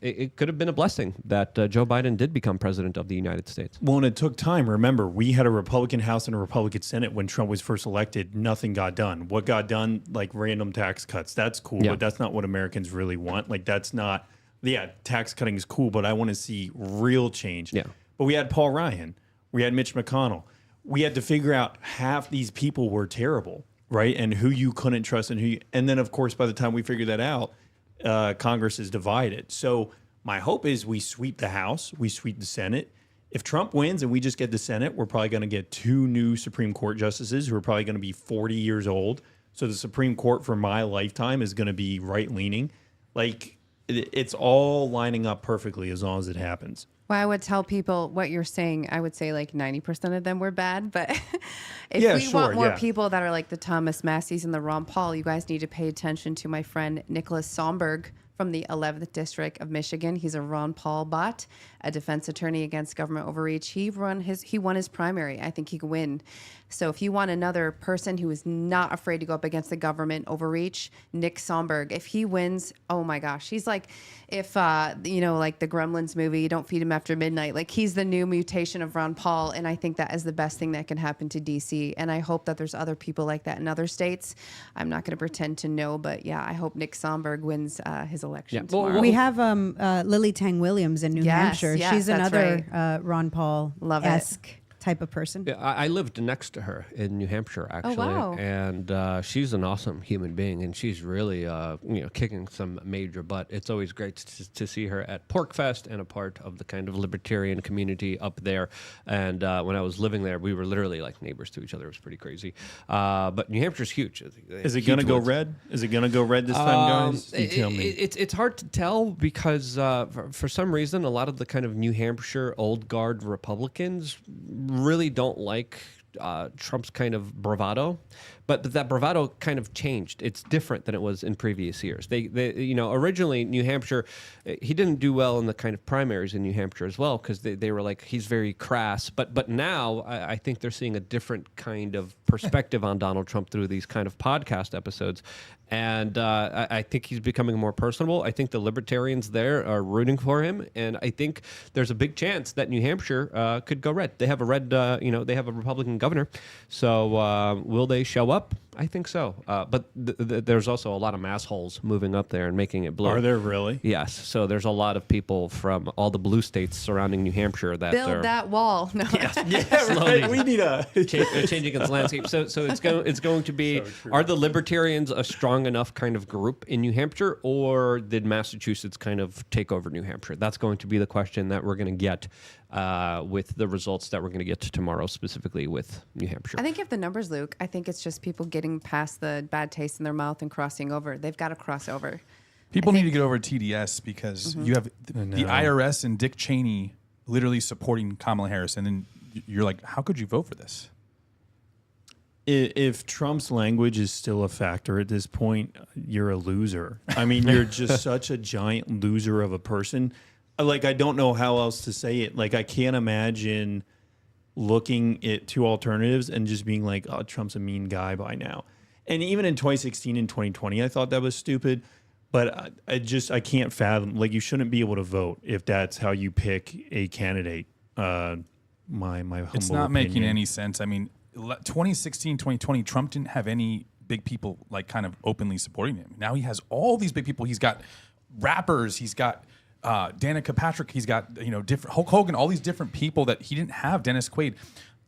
A: it could have been a blessing that Joe Biden did become president of the United States.
B: Well, and it took time. Remember, we had a Republican House and a Republican Senate when Trump was first elected. Nothing got done. What got done? Like random tax cuts. That's cool, but that's not what Americans really want. Like that's not, tax cutting is cool, but I want to see real change. Yeah. But we had Paul Ryan. We had Mitch McConnell. We had to figure out half these people were terrible, right? And who you couldn't trust and then of course, by the time we figured that out, Congress is divided. So my hope is we sweep the House, we sweep the Senate. If Trump wins and we just get the Senate, we're probably going to get 2 new Supreme Court justices who are probably going to be 40 years old. So the Supreme Court for my lifetime is going to be right-leaning. Like, it's all lining up perfectly as long as it happens.
D: Well, I would tell people what you're saying. I would say like 90% of them were bad, but if we want more people that are like the Thomas Masseys and the Ron Paul, you guys need to pay attention to my friend Nicholas Somberg from the 11th District of Michigan. He's a Ron Paul bot, a defense attorney against government overreach. He won his primary. I think he could win. So if you want another person who is not afraid to go up against the government overreach, Nick Somberg, if he wins, oh my gosh, he's like, if, like the Gremlins movie, Don't Feed Him After Midnight, like he's the new mutation of Ron Paul. And I think that is the best thing that can happen to DC. And I hope that there's other people like that in other states. I'm not going to pretend to know, but yeah, I hope Nick Somberg wins his election tomorrow.
F: We have Lily Tang Williams in New Hampshire.
D: Yes,
F: she's another
D: right.
F: Ron Paul-esque type of person.
A: Yeah, I lived next to her in New Hampshire, actually.
D: Oh, wow.
A: And she's an awesome human being, and she's really, kicking some major butt. It's always great to see her at PorkFest and a part of the kind of libertarian community up there. And when I was living there, we were literally like neighbors to each other. It was pretty crazy. But New Hampshire's huge.
B: Is it going to go red? Is it going to go red this time, guys? You tell me.
A: It's hard to tell because for some reason, a lot of the kind of New Hampshire old guard Republicans really don't like Trump's kind of bravado, but that bravado kind of changed. It's different than it was in previous years. They originally New Hampshire, he didn't do well in the kind of primaries in New Hampshire as well because they were like, he's very crass. But now I think they're seeing a different kind of perspective on Donald Trump through these kind of podcast episodes. And I think he's becoming more personable. I think the libertarians there are rooting for him. And I think there's a big chance that New Hampshire could go red. They have a red, they have a Republican governor. So will they show up? I think so. But there's also a lot of mass holes moving up there and making it blue.
B: Are there really?
A: Yes. So there's a lot of people from all the blue states surrounding New Hampshire that are
D: Build that wall. No.
A: slowly
B: We need a.
A: changing its landscape. So it's going to be. Are the libertarians a strong enough kind of group in New Hampshire, or did Massachusetts kind of take over New Hampshire? That's going to be the question that we're going to get with the results that we're going to get tomorrow, specifically with New Hampshire.
D: I think if the numbers, Luke, I think it's just people getting past the bad taste in their mouth and crossing over. They've got to cross over.
E: People need to get over TDS because you have the IRS and Dick Cheney literally supporting Kamala Harris, and then you're like, how could you vote for this?
B: If Trump's language is still a factor at this point, you're a loser. I mean, you're just such a giant loser of a person. Like, I don't know how else to say it. Like, I can't imagine looking at two alternatives and just being like, oh, Trump's a mean guy by now. And even in 2016 and 2020, I thought that was stupid. But I can't fathom, like, you shouldn't be able to vote if that's how you pick a candidate. My humble
E: It's not making
B: opinion.
E: any sense. I mean, 2016, 2020, Trump didn't have any big people like kind of openly supporting him. Now he has all these big people. He's got rappers. He's got Danica Patrick. He's got different Hulk Hogan. All these different people that he didn't have. Dennis Quaid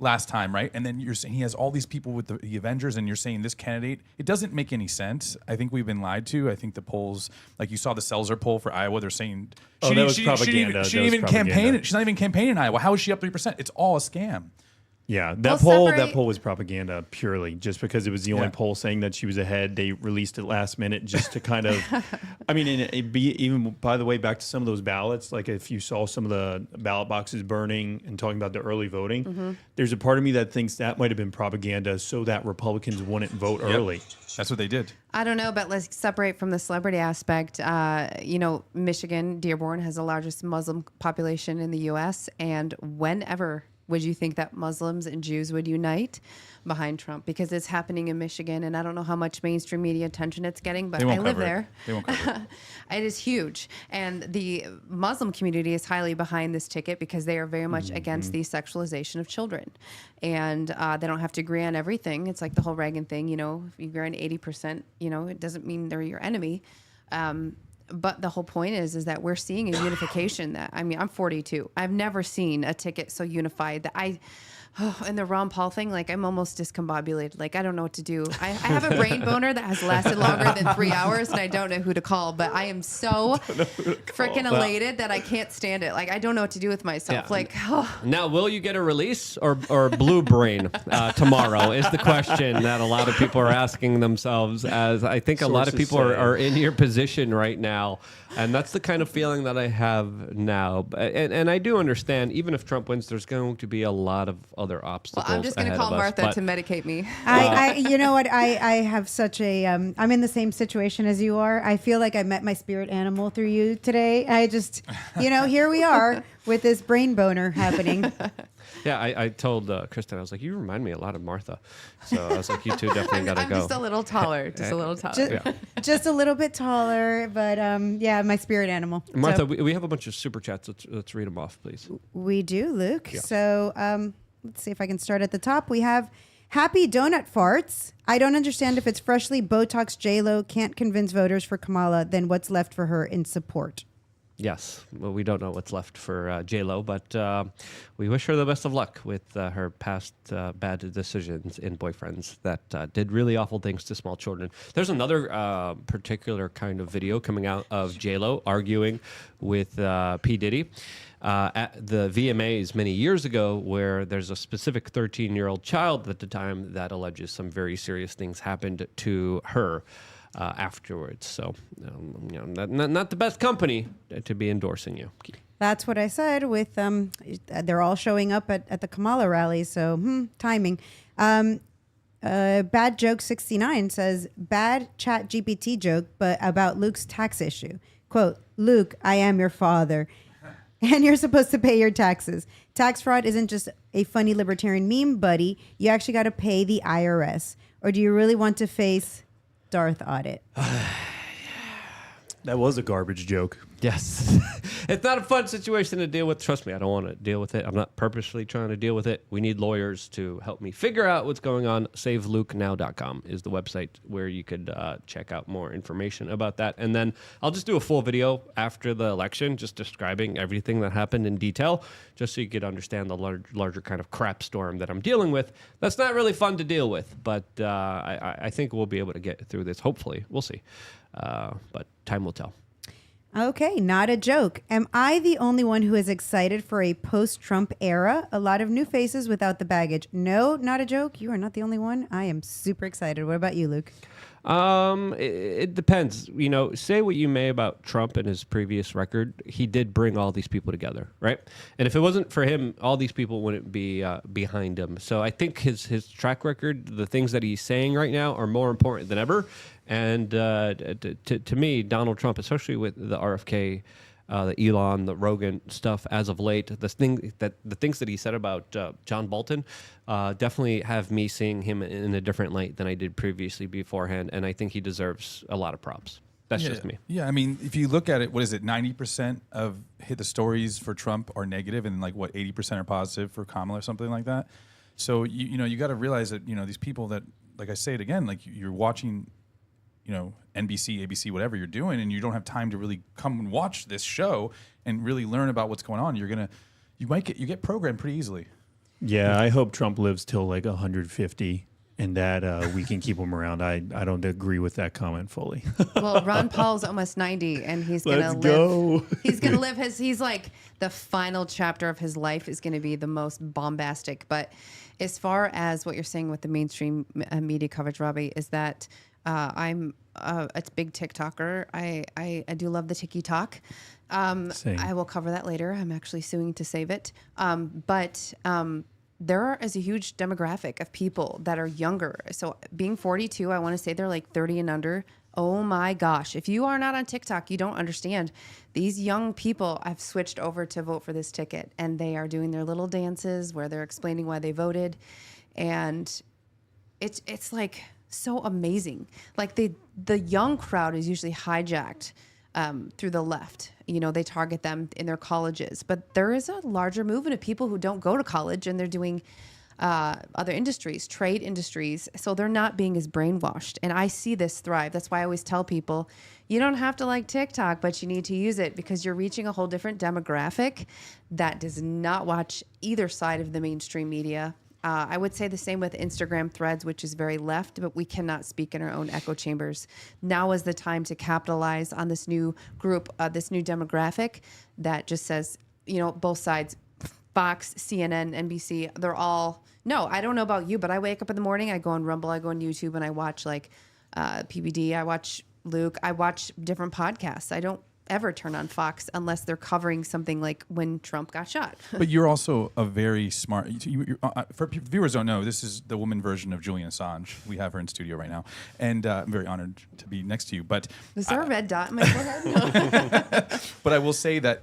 E: last time, right? And then you're saying he has all these people with the Avengers, and you're saying this candidate. It doesn't make any sense. I think we've been lied to. I think the polls, like you saw the Seltzer poll for Iowa, they're saying
B: that was propaganda.
E: She didn't even campaign. She's not even campaigning in Iowa. How is she up 3%? It's all a scam.
B: Yeah,
D: Well,
B: that poll was propaganda purely, just because it was the only poll saying that she was ahead. They released it last minute just to kind of, I mean, and it'd be even, by the way, back to some of those ballots, like if you saw some of the ballot boxes burning and talking about the early voting, there's a part of me that thinks that might have been propaganda so that Republicans wouldn't vote early.
E: That's what they did.
D: I don't know, but let's separate from the celebrity aspect. Michigan, Dearborn, has the largest Muslim population in the U.S., and whenever would you think that Muslims and Jews would unite behind Trump? Because it's happening in Michigan, and I don't know how much mainstream media attention it's getting, but I live there.
E: They won't cover it.
D: It is huge. And the Muslim community is highly behind this ticket because they are very much against the sexualization of children. And they don't have to agree on everything. It's like the whole Reagan thing, if you agree on 80%, it doesn't mean they're your enemy. But the whole point is that we're seeing a unification I'm 42. I've never seen a ticket so unified that and the Ron Paul thing, like I'm almost discombobulated. Like I don't know what to do. I have a brain boner that has lasted longer than 3 hours, and I don't know who to call. But I am so freaking elated that I can't stand it. Like I don't know what to do with myself.
A: Yeah. Now, will you get a release or blue brain tomorrow? Is the question that a lot of people are asking themselves. As I think a lot of people are in your position right now, and that's the kind of feeling that I have now. And I do understand, even if Trump wins, there's going to be a lot of other obstacles.
D: Well, I'm just going to call Martha to medicate me.
F: You know what? I have such a, I'm in the same situation as you are. I feel like I met my spirit animal through you today. I just, here we are with this brain boner happening.
A: Yeah, I told Kristen, I was like, you remind me a lot of Martha. So I was like, you two definitely got to go.
D: I'm just a little taller. Just
F: Just a little bit taller, but my spirit animal.
A: Martha,
F: So,
A: we have a bunch of super chats. Let's read them off, please.
F: we do, Luke.
A: Yeah.
F: So let's see if I can start at the top. We have Happy Donut Farts. I don't understand if it's freshly Botox J-Lo can't convince voters for Kamala, then what's left for her in support?
A: Yes. Well, we don't know what's left for J-Lo, but we wish her the best of luck with her past bad decisions in boyfriends that did really awful things to small children. There's another particular kind of video coming out of J-Lo arguing with P. Diddy at the VMAs many years ago, where there's a specific 13-year-old child at the time that alleges some very serious things happened to her afterwards. So, not the best company to be endorsing you.
F: That's what I said with, they're all showing up at the Kamala rally, so timing. Bad Joke 69 says, bad chat GPT joke, but about Luke's tax issue. Quote, Luke, I am your father, and you're supposed to pay your taxes. Tax fraud isn't just a funny libertarian meme, buddy. You actually got to pay the IRS. Or do you really want to face Darth audit?
B: That was a garbage joke.
A: Yes. It's not a fun situation to deal with. Trust me, I don't want to deal with it. I'm not purposely trying to deal with it. We need lawyers to help me figure out what's going on. SaveLukeNow.com is the website where you could check out more information about that. And then I'll just do a full video after the election, just describing everything that happened in detail, just so you could understand the larger kind of crap storm that I'm dealing with. That's not really fun to deal with, but I think we'll be able to get through this. Hopefully. We'll see. But time will tell.
F: Okay, not a joke. Am I the only one who is excited for a post-Trump era? A lot of new faces without the baggage. No, not a joke. You are not the only one. I am super excited. What about you, Luke?
A: It depends. You know, say what you may about Trump and his previous record, he did bring all these people together, right? And if it wasn't for him, all these people wouldn't be behind him. So I think his track record, the things that he's saying right now, are more important than ever. And to me, Donald Trump, especially with the RFK, the Elon, the Rogan stuff as of late, the things that he said about John Bolton definitely have me seeing him in a different light than I did previously beforehand, and I think he deserves a lot of props. That's just me.
E: Yeah, I mean, if you look at it, what is it? 90% of the stories for Trump are negative, and 80% are positive for Kamala or something like that. So you got to realize that these people that, like I say it again, like you're watching. NBC, ABC, whatever you're doing, and you don't have time to really come and watch this show and really learn about what's going on. You get programmed pretty easily.
B: Yeah, I hope Trump lives till 150 and that we can keep him around. I don't agree with that comment fully.
D: Well, Ron Paul's almost 90, and he's gonna
B: Let's
D: live.
B: go.
D: He's gonna live he's like the final chapter of his life is gonna be the most bombastic. But as far as what you're saying with the mainstream media coverage, Robbie, is that. I'm a big TikToker. I do love the TikTok.
B: Same.
D: I will cover that later. I'm actually suing to save it. But there is a huge demographic of people that are younger. So being 42, I want to say they're like 30 and under. Oh my gosh. If you are not on TikTok, you don't understand. These young people have switched over to vote for this ticket, and they are doing their little dances where they're explaining why they voted. And it's like so amazing. Like the young crowd is usually hijacked through the left. They target them in their colleges, but there is a larger movement of people who don't go to college and they're doing other industries, trade industries. So they're not being as brainwashed. And I see this thrive. That's why I always tell people, you don't have to like TikTok, but you need to use it because you're reaching a whole different demographic that does not watch either side of the mainstream media. I would say the same with Instagram Threads, which is very left, but we cannot speak in our own echo chambers. Now is the time to capitalize on this new group, this new demographic that just says, both sides, Fox, CNN, NBC, they're all, no, I don't know about you, but I wake up in the morning, I go on Rumble, I go on YouTube, and I watch PBD, I watch Luke, I watch different podcasts. I don't ever turn on Fox unless they're covering something like when Trump got shot.
E: But you're also a very smart. For viewers don't know, this is the woman version of Julian Assange. We have her in studio right now, and I'm very honored to be next to you. But
D: is there a red dot in my forehead?
E: But I will say that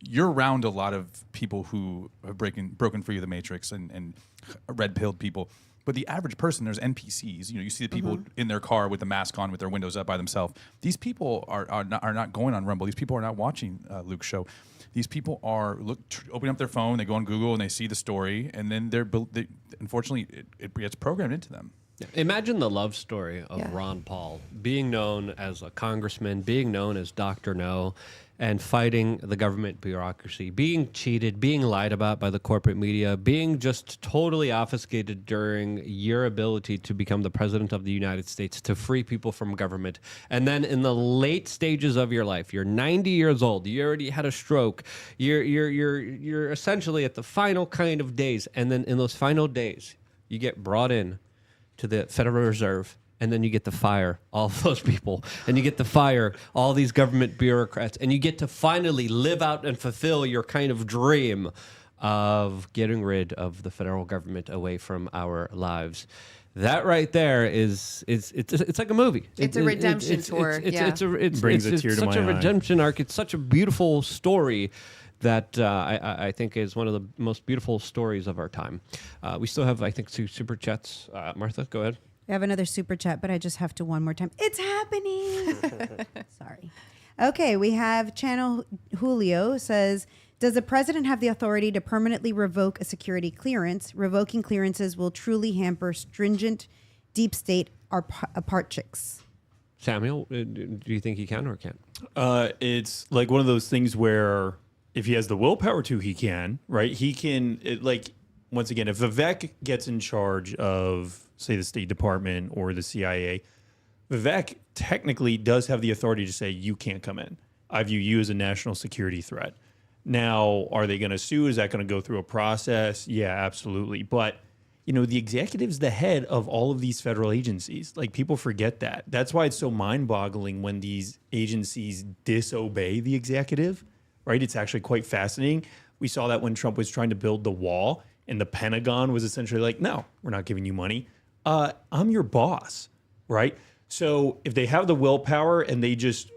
E: you're around a lot of people who have broken free of the matrix and red-pilled people. But the average person, there's NPCs. You see the people in their car with the mask on, with their windows up by themselves. These people are not going on Rumble. These people are not watching Luke's show. These people are opening up their phone. They go on Google and they see the story, and then unfortunately it gets programmed into them.
A: Imagine the love story of Ron Paul being known as a congressman, being known as Dr. No, and fighting the government bureaucracy, being cheated, being lied about by the corporate media, being just totally obfuscated during your ability to become the president of the United States, to free people from government. And then in the late stages of your life, you're 90 years old, you already had a stroke, you're essentially at the final kind of days. And then in those final days, you get brought in to the Federal Reserve, and then you get to fire all of those people, and you get to fire all these government bureaucrats, and you get to finally live out and fulfill your kind of dream of getting rid of the federal government away from our lives. That right there it's like a movie.
D: It's a redemption tour.
B: Brings a tear to my
A: such a
B: eye.
A: redemption arc. It's such a beautiful story that I think is one of the most beautiful stories of our time. We still have, I think, 2 super chats. Martha, go ahead.
F: I have another super chat, but I just have to one more time. It's happening. Sorry. Okay, we have Channel Julio says, does the president have the authority to permanently revoke a security clearance? Revoking clearances will truly hamper stringent deep state apartchicks.
A: Samuel, do you think he can or can't?
B: It's like one of those things where if he has the willpower to, he can, right? He can, once again, if Vivek gets in charge of, say, the State Department or the CIA, Vivek technically does have the authority to say, you can't come in. I view you as a national security threat. Now, are they going to sue? Is that going to go through a process? Yeah, absolutely. But, the executive's the head of all of these federal agencies. Like, people forget that. That's why it's so mind-boggling when these agencies disobey the executive, right? It's actually quite fascinating. We saw that when Trump was trying to build the wall, and the Pentagon was essentially like, no, we're not giving you money. I'm your boss, right? So if they have the willpower and they just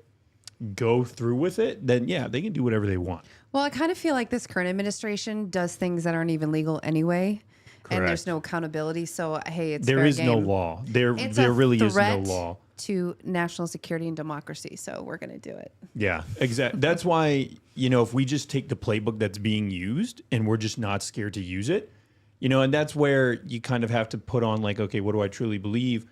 B: go through with it, then yeah, they can do whatever they want.
D: Well, I kind of feel like this current administration does things that aren't even legal anyway. And there's no accountability. So, hey, it's
B: There
D: fair
B: is
D: game.
B: no law. There
D: a
B: really is no
D: threat
B: law.
D: to national security and democracy. So we're going to do it.
B: Yeah, exactly. That's why, if we just take the playbook that's being used and we're just not scared to use it, and that's where you kind of have to put on like, okay, what do I truly believe?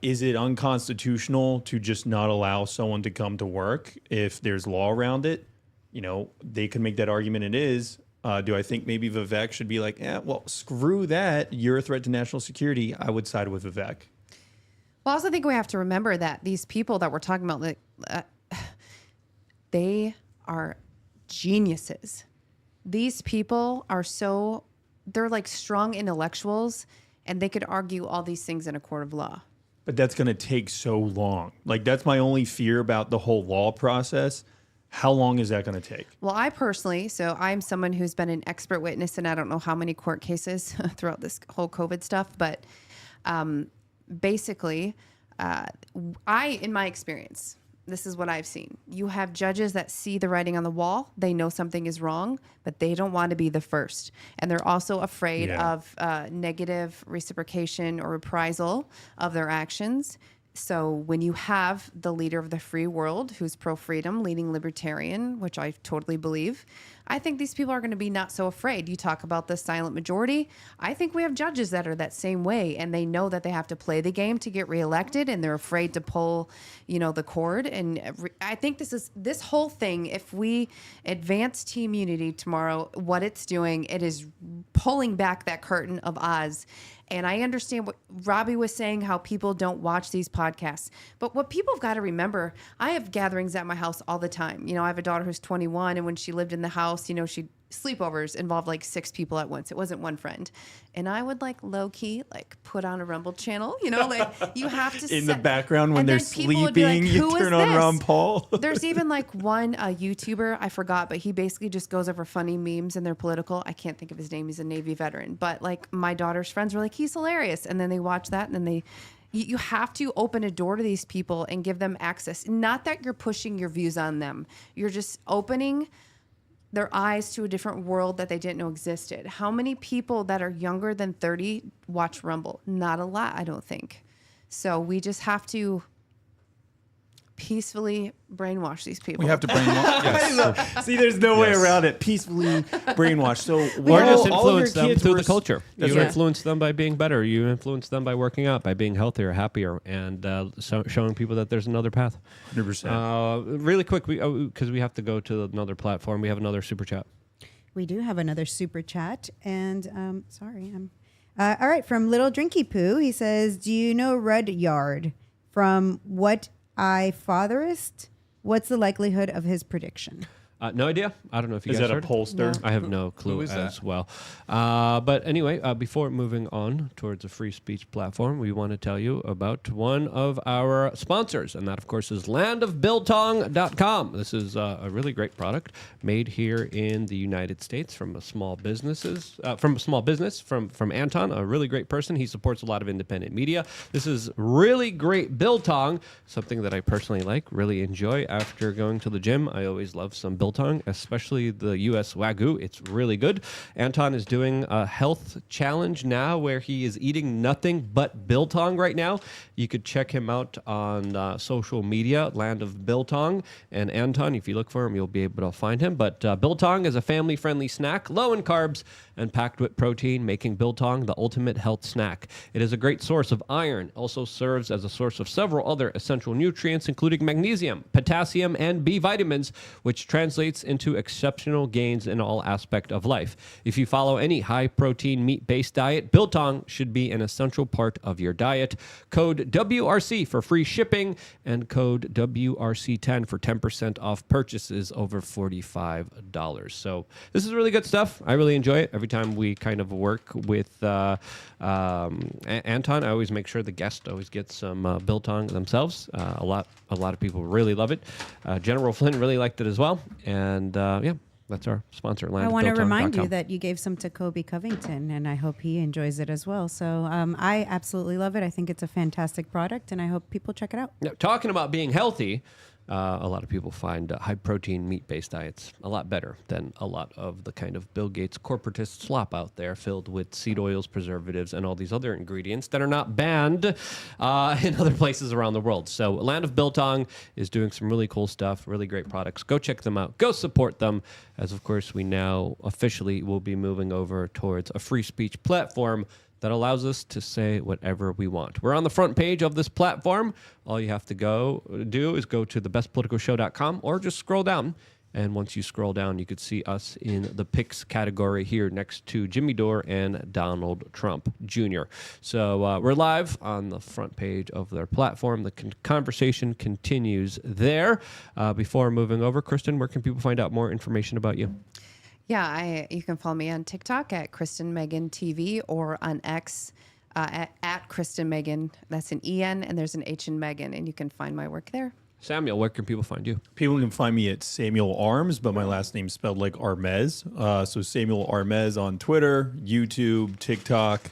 B: Is it unconstitutional to just not allow someone to come to work if there's law around it? They could make that argument it is. Do I think maybe Vivek should be like, well, screw that. You're a threat to national security. I would side with Vivek.
D: Well, I also think we have to remember that these people that we're talking about, they are geniuses. These people are they're like strong intellectuals, and they could argue all these things in a court of law.
B: But that's going to take so long. Like, that's my only fear about the whole law process. How long is that going to take?
D: Well, I'm someone who's been an expert witness in I don't know how many court cases throughout this whole COVID stuff, but basically, in my experience, this is what I've seen. You have judges that see the writing on the wall. They know something is wrong, but they don't want to be the first. And they're also afraid of negative reciprocation or reprisal of their actions. So when you have the leader of the free world who's pro-freedom, leading libertarian, which I totally believe, I think these people are going to be not so afraid. You talk about the silent majority. I think we have judges that are that same way, and they know that they have to play the game to get reelected, and they're afraid to pull, the cord. And I think this whole thing, if we advance team unity tomorrow, what it's doing, it is pulling back that curtain of Oz. And I understand what Robbie was saying, how people don't watch these podcasts. But what people have got to remember, I have gatherings at my house all the time. I have a daughter who's 21, and when she lived in the house, sleepovers involved like 6 people at once. It wasn't one friend. And I would low key put on a Rumble channel, you have to
B: in the background when
D: and
B: they're
D: then people would be
B: sleeping,
D: like,
B: you
D: "Who
B: turn
D: is
B: on
D: this?"
B: Ron Paul.
D: There's even one YouTuber, I forgot, but he basically just goes over funny memes and they're political. I can't think of his name. He's a Navy veteran. But my daughter's friends were like, he's hilarious. And then they watch that, and then you have to open a door to these people and give them access. Not that you're pushing your views on them. You're just opening their eyes to a different world that they didn't know existed. How many people that are younger than 30 watch Rumble? Not a lot, I don't think. So we just have to peacefully brainwash these people.
E: We have to brainwash. Yes.
B: See, there's no way
E: Yes.
B: around it. Peacefully brainwash. So
A: Or just influence them through the
B: were-
A: culture.
B: That's
A: You
B: right.
A: influence them by being better. You influence them by working out, by being healthier, happier, and showing people that there's another path.
B: 100%.
A: Really quick, because we have to go to another platform. We have another super chat.
F: We do have another super chat, and all right, from Little Drinky Poo, he says, "Do you know Rudyard from What I Fatherist? What's the likelihood of his prediction?"
A: No idea. I don't know if you
B: Is
A: guys
B: that a
A: heard.
B: pollster?
A: I have no clue
E: is
A: as
E: that?
A: well. But anyway, before moving on towards a free speech platform, we want to tell you about one of our sponsors, and that, of course, is landofbiltong.com. This is a really great product made here in the United States from a small business, from Anton, a really great person. He supports a lot of independent media. This is really great biltong, something that I personally really enjoy after going to the gym. I always love some biltong biltong, especially the U.S. Wagyu. It's really good. Anton is doing a health challenge now where he is eating nothing but biltong right now. You could check him out on social media, Land of Biltong. And Anton, if you look for him, you'll be able to find him. But biltong is a family-friendly snack, low in carbs and packed with protein, making biltong the ultimate health snack. It is a great source of iron, also serves as a source of several other essential nutrients, including magnesium, potassium, and B vitamins, which translates into exceptional gains in all aspects of life. If you follow any high-protein, meat-based diet, biltong should be an essential part of your diet. Code WRC for free shipping and code WRC10 for 10% off purchases over $45. So this is really good stuff. I really enjoy it. Every time we kind of work with Anton, I always make sure the guest always gets some biltong themselves. A lot of people really love it. General Flynn really liked it as well. And yeah, that's our sponsor.
F: I want to remind you that you gave some to Kobe Covington, and I hope he enjoys it as well. So I absolutely love it. I think it's a fantastic product, and I hope people check it out.
A: Now, talking about being healthy, a lot of people find high-protein, meat-based diets a lot better than a lot of the kind of Bill Gates corporatist slop out there filled with seed oils, preservatives, and all these other ingredients that are not banned in other places around the world. So Land of Biltong is doing some really cool stuff, really great products. Go check them out. Go support them, as of course we now officially will be moving over towards a free speech platform that allows us to say whatever we want. We're on the front page of this platform. All you have to do is go to thebestpoliticalshow.com or just scroll down. And once you scroll down, you could see us in the picks category here next to Jimmy Dore and Donald Trump Jr. So we're live on the front page of their platform. The conversation continues there. Before moving over, Kristen, where can people find out more information about you?
D: Yeah, you can follow me on TikTok at Kristen Megan TV or on X at Kristen Megan. That's an EN and there's an H in Megan, and you can find my work there.
A: Samuel, where can people find you?
B: People can find me at Samuel Arms, but my last name's spelled like Armez. So Samuel Armez on Twitter, YouTube, TikTok,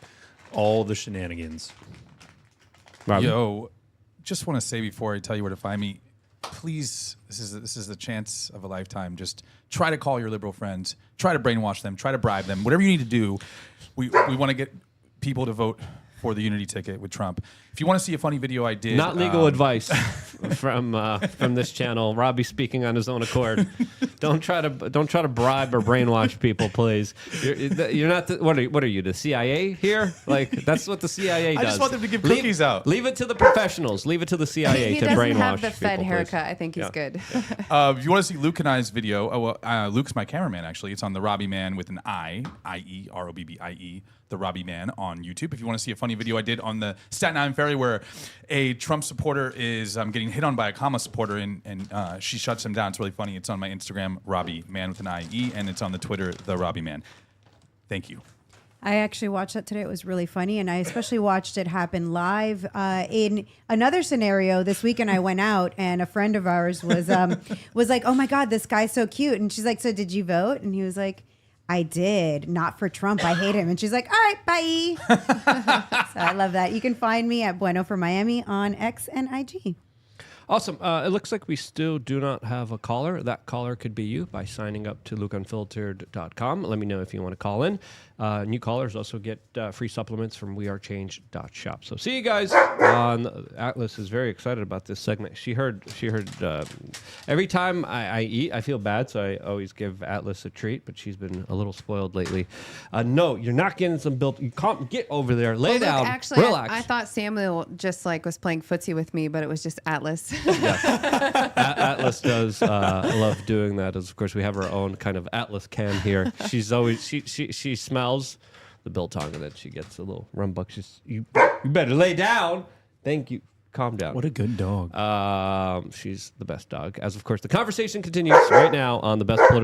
B: all the shenanigans.
A: Robin?
E: Yo, just want to say before I tell you where to find me, please, this is the chance of a lifetime. Just try to call your liberal friends, try to brainwash them, try to bribe them, whatever you need to do. We want to get people to vote for the unity ticket with Trump. If you want to see a funny video I did,
A: Not legal advice from this channel. Robbie speaking on his own accord. Don't try to bribe or brainwash people, please. You're not. What are you? The CIA here? Like that's what the CIA does.
E: I just want them to give cookies out.
A: Leave it to the professionals. Leave it to the CIA
D: He
A: to
D: doesn't
A: brainwash
D: have the Fed
A: people,
D: haircut.
A: please.
D: I think he's good.
E: If you want to see Luke and I's video, Luke's my cameraman, actually. It's on the Robbie Man with an I, I-E, R-O-B-B-I-E, the Robbie Man on YouTube. If you want to see a funny video I did on the Staten Island Ferry where a Trump supporter is getting hit on by a comma supporter and she shuts him down. It's really funny. It's on my Instagram, Robbie Man with an I-E, and it's on the Twitter, the Robbie Man. Thank you.
F: I actually watched that today. It was really funny, and I especially watched it happen live. In another scenario, this weekend I went out, and a friend of ours was like, "Oh my God, this guy's so cute," and she's like, "So did you vote?" And he was like, "I did, not for Trump. I hate him." And she's like, "All right, bye." So I love that. You can find me at Bueno for Miami on X and IG.
A: Awesome. It looks like we still do not have a caller. That caller could be you by signing up to lukeunfiltered.com. Let me know if you want to call in. New callers also get free supplements from wearechange.shop. So see you guys on Atlas is very excited about this segment. She heard every time I eat, I feel bad, so I always give Atlas a treat, but she's been a little spoiled lately. No, you're not getting some built. You can't get over there. Lay down.
D: Actually,
A: relax.
D: I thought Samuel just was playing footsie with me, but it was just Atlas.
A: Atlas does love doing that. As of course, we have our own kind of Atlas can here. She's always she smells the biltong and then she gets a little rumbunctious. You better lay down. Thank you. Calm down.
B: What a good dog.
A: She's the best dog. As of course, the conversation continues right now on the Best Political